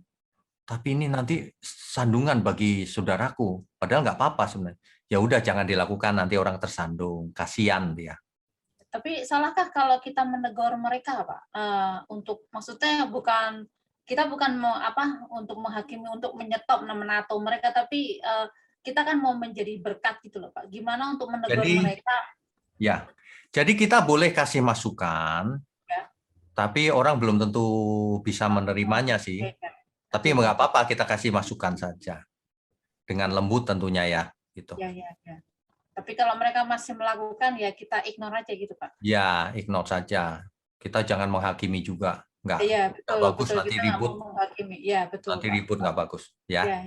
tapi ini nanti sandungan bagi saudaraku, padahal nggak apa-apa sebenarnya. Ya udah jangan dilakukan, nanti orang tersandung, kasihan dia. Tapi salahkah kalau kita menegur mereka, Pak? Untuk maksudnya kita bukan mau untuk menghakimi, untuk menyetop menato mereka, tapi kita kan mau menjadi berkat gitu loh Pak. Gimana untuk menegur mereka? Ya, jadi kita boleh kasih masukan, ya. Tapi orang belum tentu bisa menerimanya sih. Tapi nggak apa-apa kita kasih masukan saja, dengan lembut tentunya ya. Gitu. Ya. Tapi kalau mereka masih melakukan, ya kita ignore aja gitu, Pak. Ya, ignore saja. Kita jangan menghakimi juga. Nggak Iya, nggak betul, bagus, betul. nanti Kita nggak ribut. mau menghakimi. Iya, betul, Nanti Pak. ribut nggak bagus. Ya. Ya,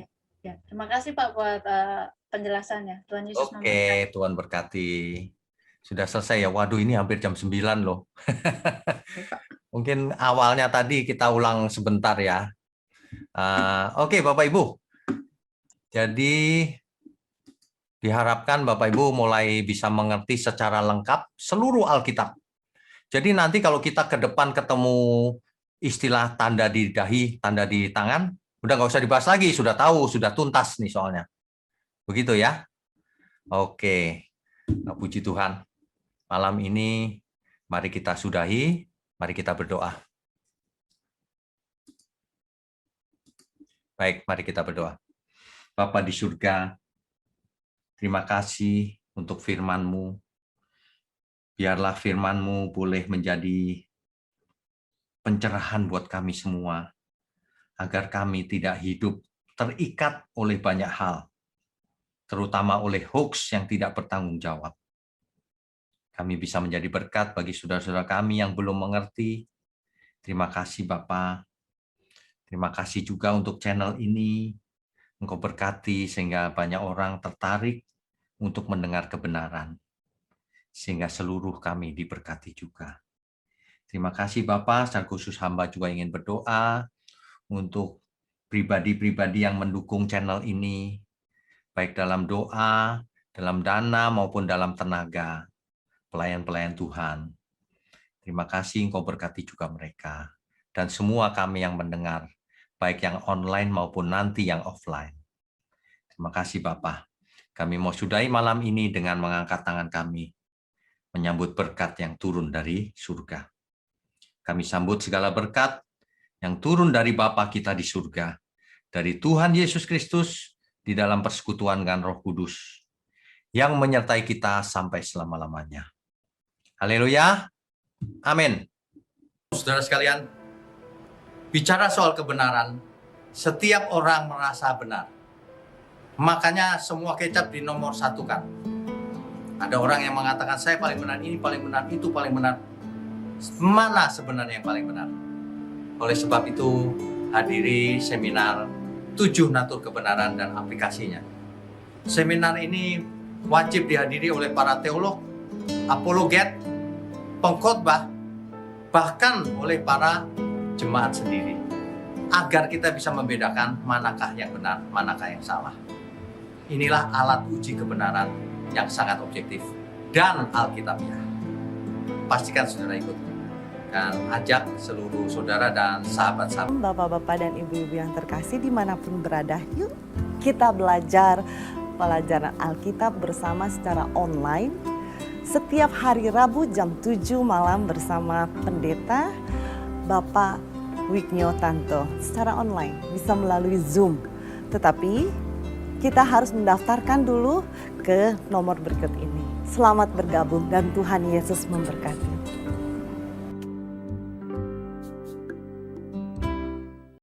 ya. Terima kasih, Pak, buat penjelasannya. Tuhan Yesus memberkati. Oke, Tuhan berkati. Sudah selesai ya. Waduh, ini hampir jam 9 loh. Mungkin awalnya tadi kita ulang sebentar ya. Oke, Bapak Ibu. Jadi diharapkan Bapak Ibu mulai bisa mengerti secara lengkap seluruh Alkitab. Jadi nanti kalau kita ke depan ketemu istilah tanda di dahi, tanda di tangan, udah nggak usah dibahas lagi, sudah tahu, sudah tuntas nih soalnya. Begitu ya. Oke, nah, puji Tuhan. Malam ini mari kita sudahi, mari kita berdoa. Baik, mari kita berdoa. Bapa di surga, terima kasih untuk firman-Mu. Biarlah firman-Mu boleh menjadi pencerahan buat kami semua, agar kami tidak hidup terikat oleh banyak hal, terutama oleh hoax yang tidak bertanggung jawab. Kami bisa menjadi berkat bagi saudara-saudara kami yang belum mengerti. Terima kasih Bapa. Terima kasih juga untuk channel ini. Engkau berkati sehingga banyak orang tertarik untuk mendengar kebenaran. Sehingga seluruh kami diberkati juga. Terima kasih Bapak, secara khusus hamba juga ingin berdoa untuk pribadi-pribadi yang mendukung channel ini, baik dalam doa, dalam dana maupun dalam tenaga, pelayan-pelayan Tuhan. Terima kasih Engkau berkati juga mereka, dan semua kami yang mendengar, baik yang online maupun nanti yang offline. Terima kasih Bapak. Kami mau sudahi malam ini dengan mengangkat tangan kami, menyambut berkat yang turun dari surga. Kami sambut segala berkat yang turun dari Bapa kita di surga, dari Tuhan Yesus Kristus di dalam persekutuan dengan Roh Kudus, yang menyertai kita sampai selama-lamanya. Haleluya. Amin. Saudara sekalian, bicara soal kebenaran, setiap orang merasa benar. Makanya semua kecap dinomor satukan. Ada orang yang mengatakan, saya paling benar, ini paling benar, itu paling benar. Mana sebenarnya yang paling benar? Oleh sebab itu, hadiri seminar 7 natur kebenaran dan aplikasinya. Seminar ini wajib dihadiri oleh para teolog, apologet, pengkhotbah, bahkan oleh para jemaat sendiri, agar kita bisa membedakan manakah yang benar, manakah yang salah. Inilah alat uji kebenaran yang sangat objektif dan alkitabiah. Pastikan saudara ikut dan ajak seluruh saudara dan sahabat-sahabat. Bapak-bapak dan ibu-ibu yang terkasih dimanapun berada, yuk kita belajar pelajaran Alkitab bersama secara online setiap hari Rabu jam 7 malam bersama Pendeta Bapak Wignio Tanto secara online, bisa melalui Zoom. Tetapi kita harus mendaftarkan dulu ke nomor berikut ini. Selamat bergabung dan Tuhan Yesus memberkati.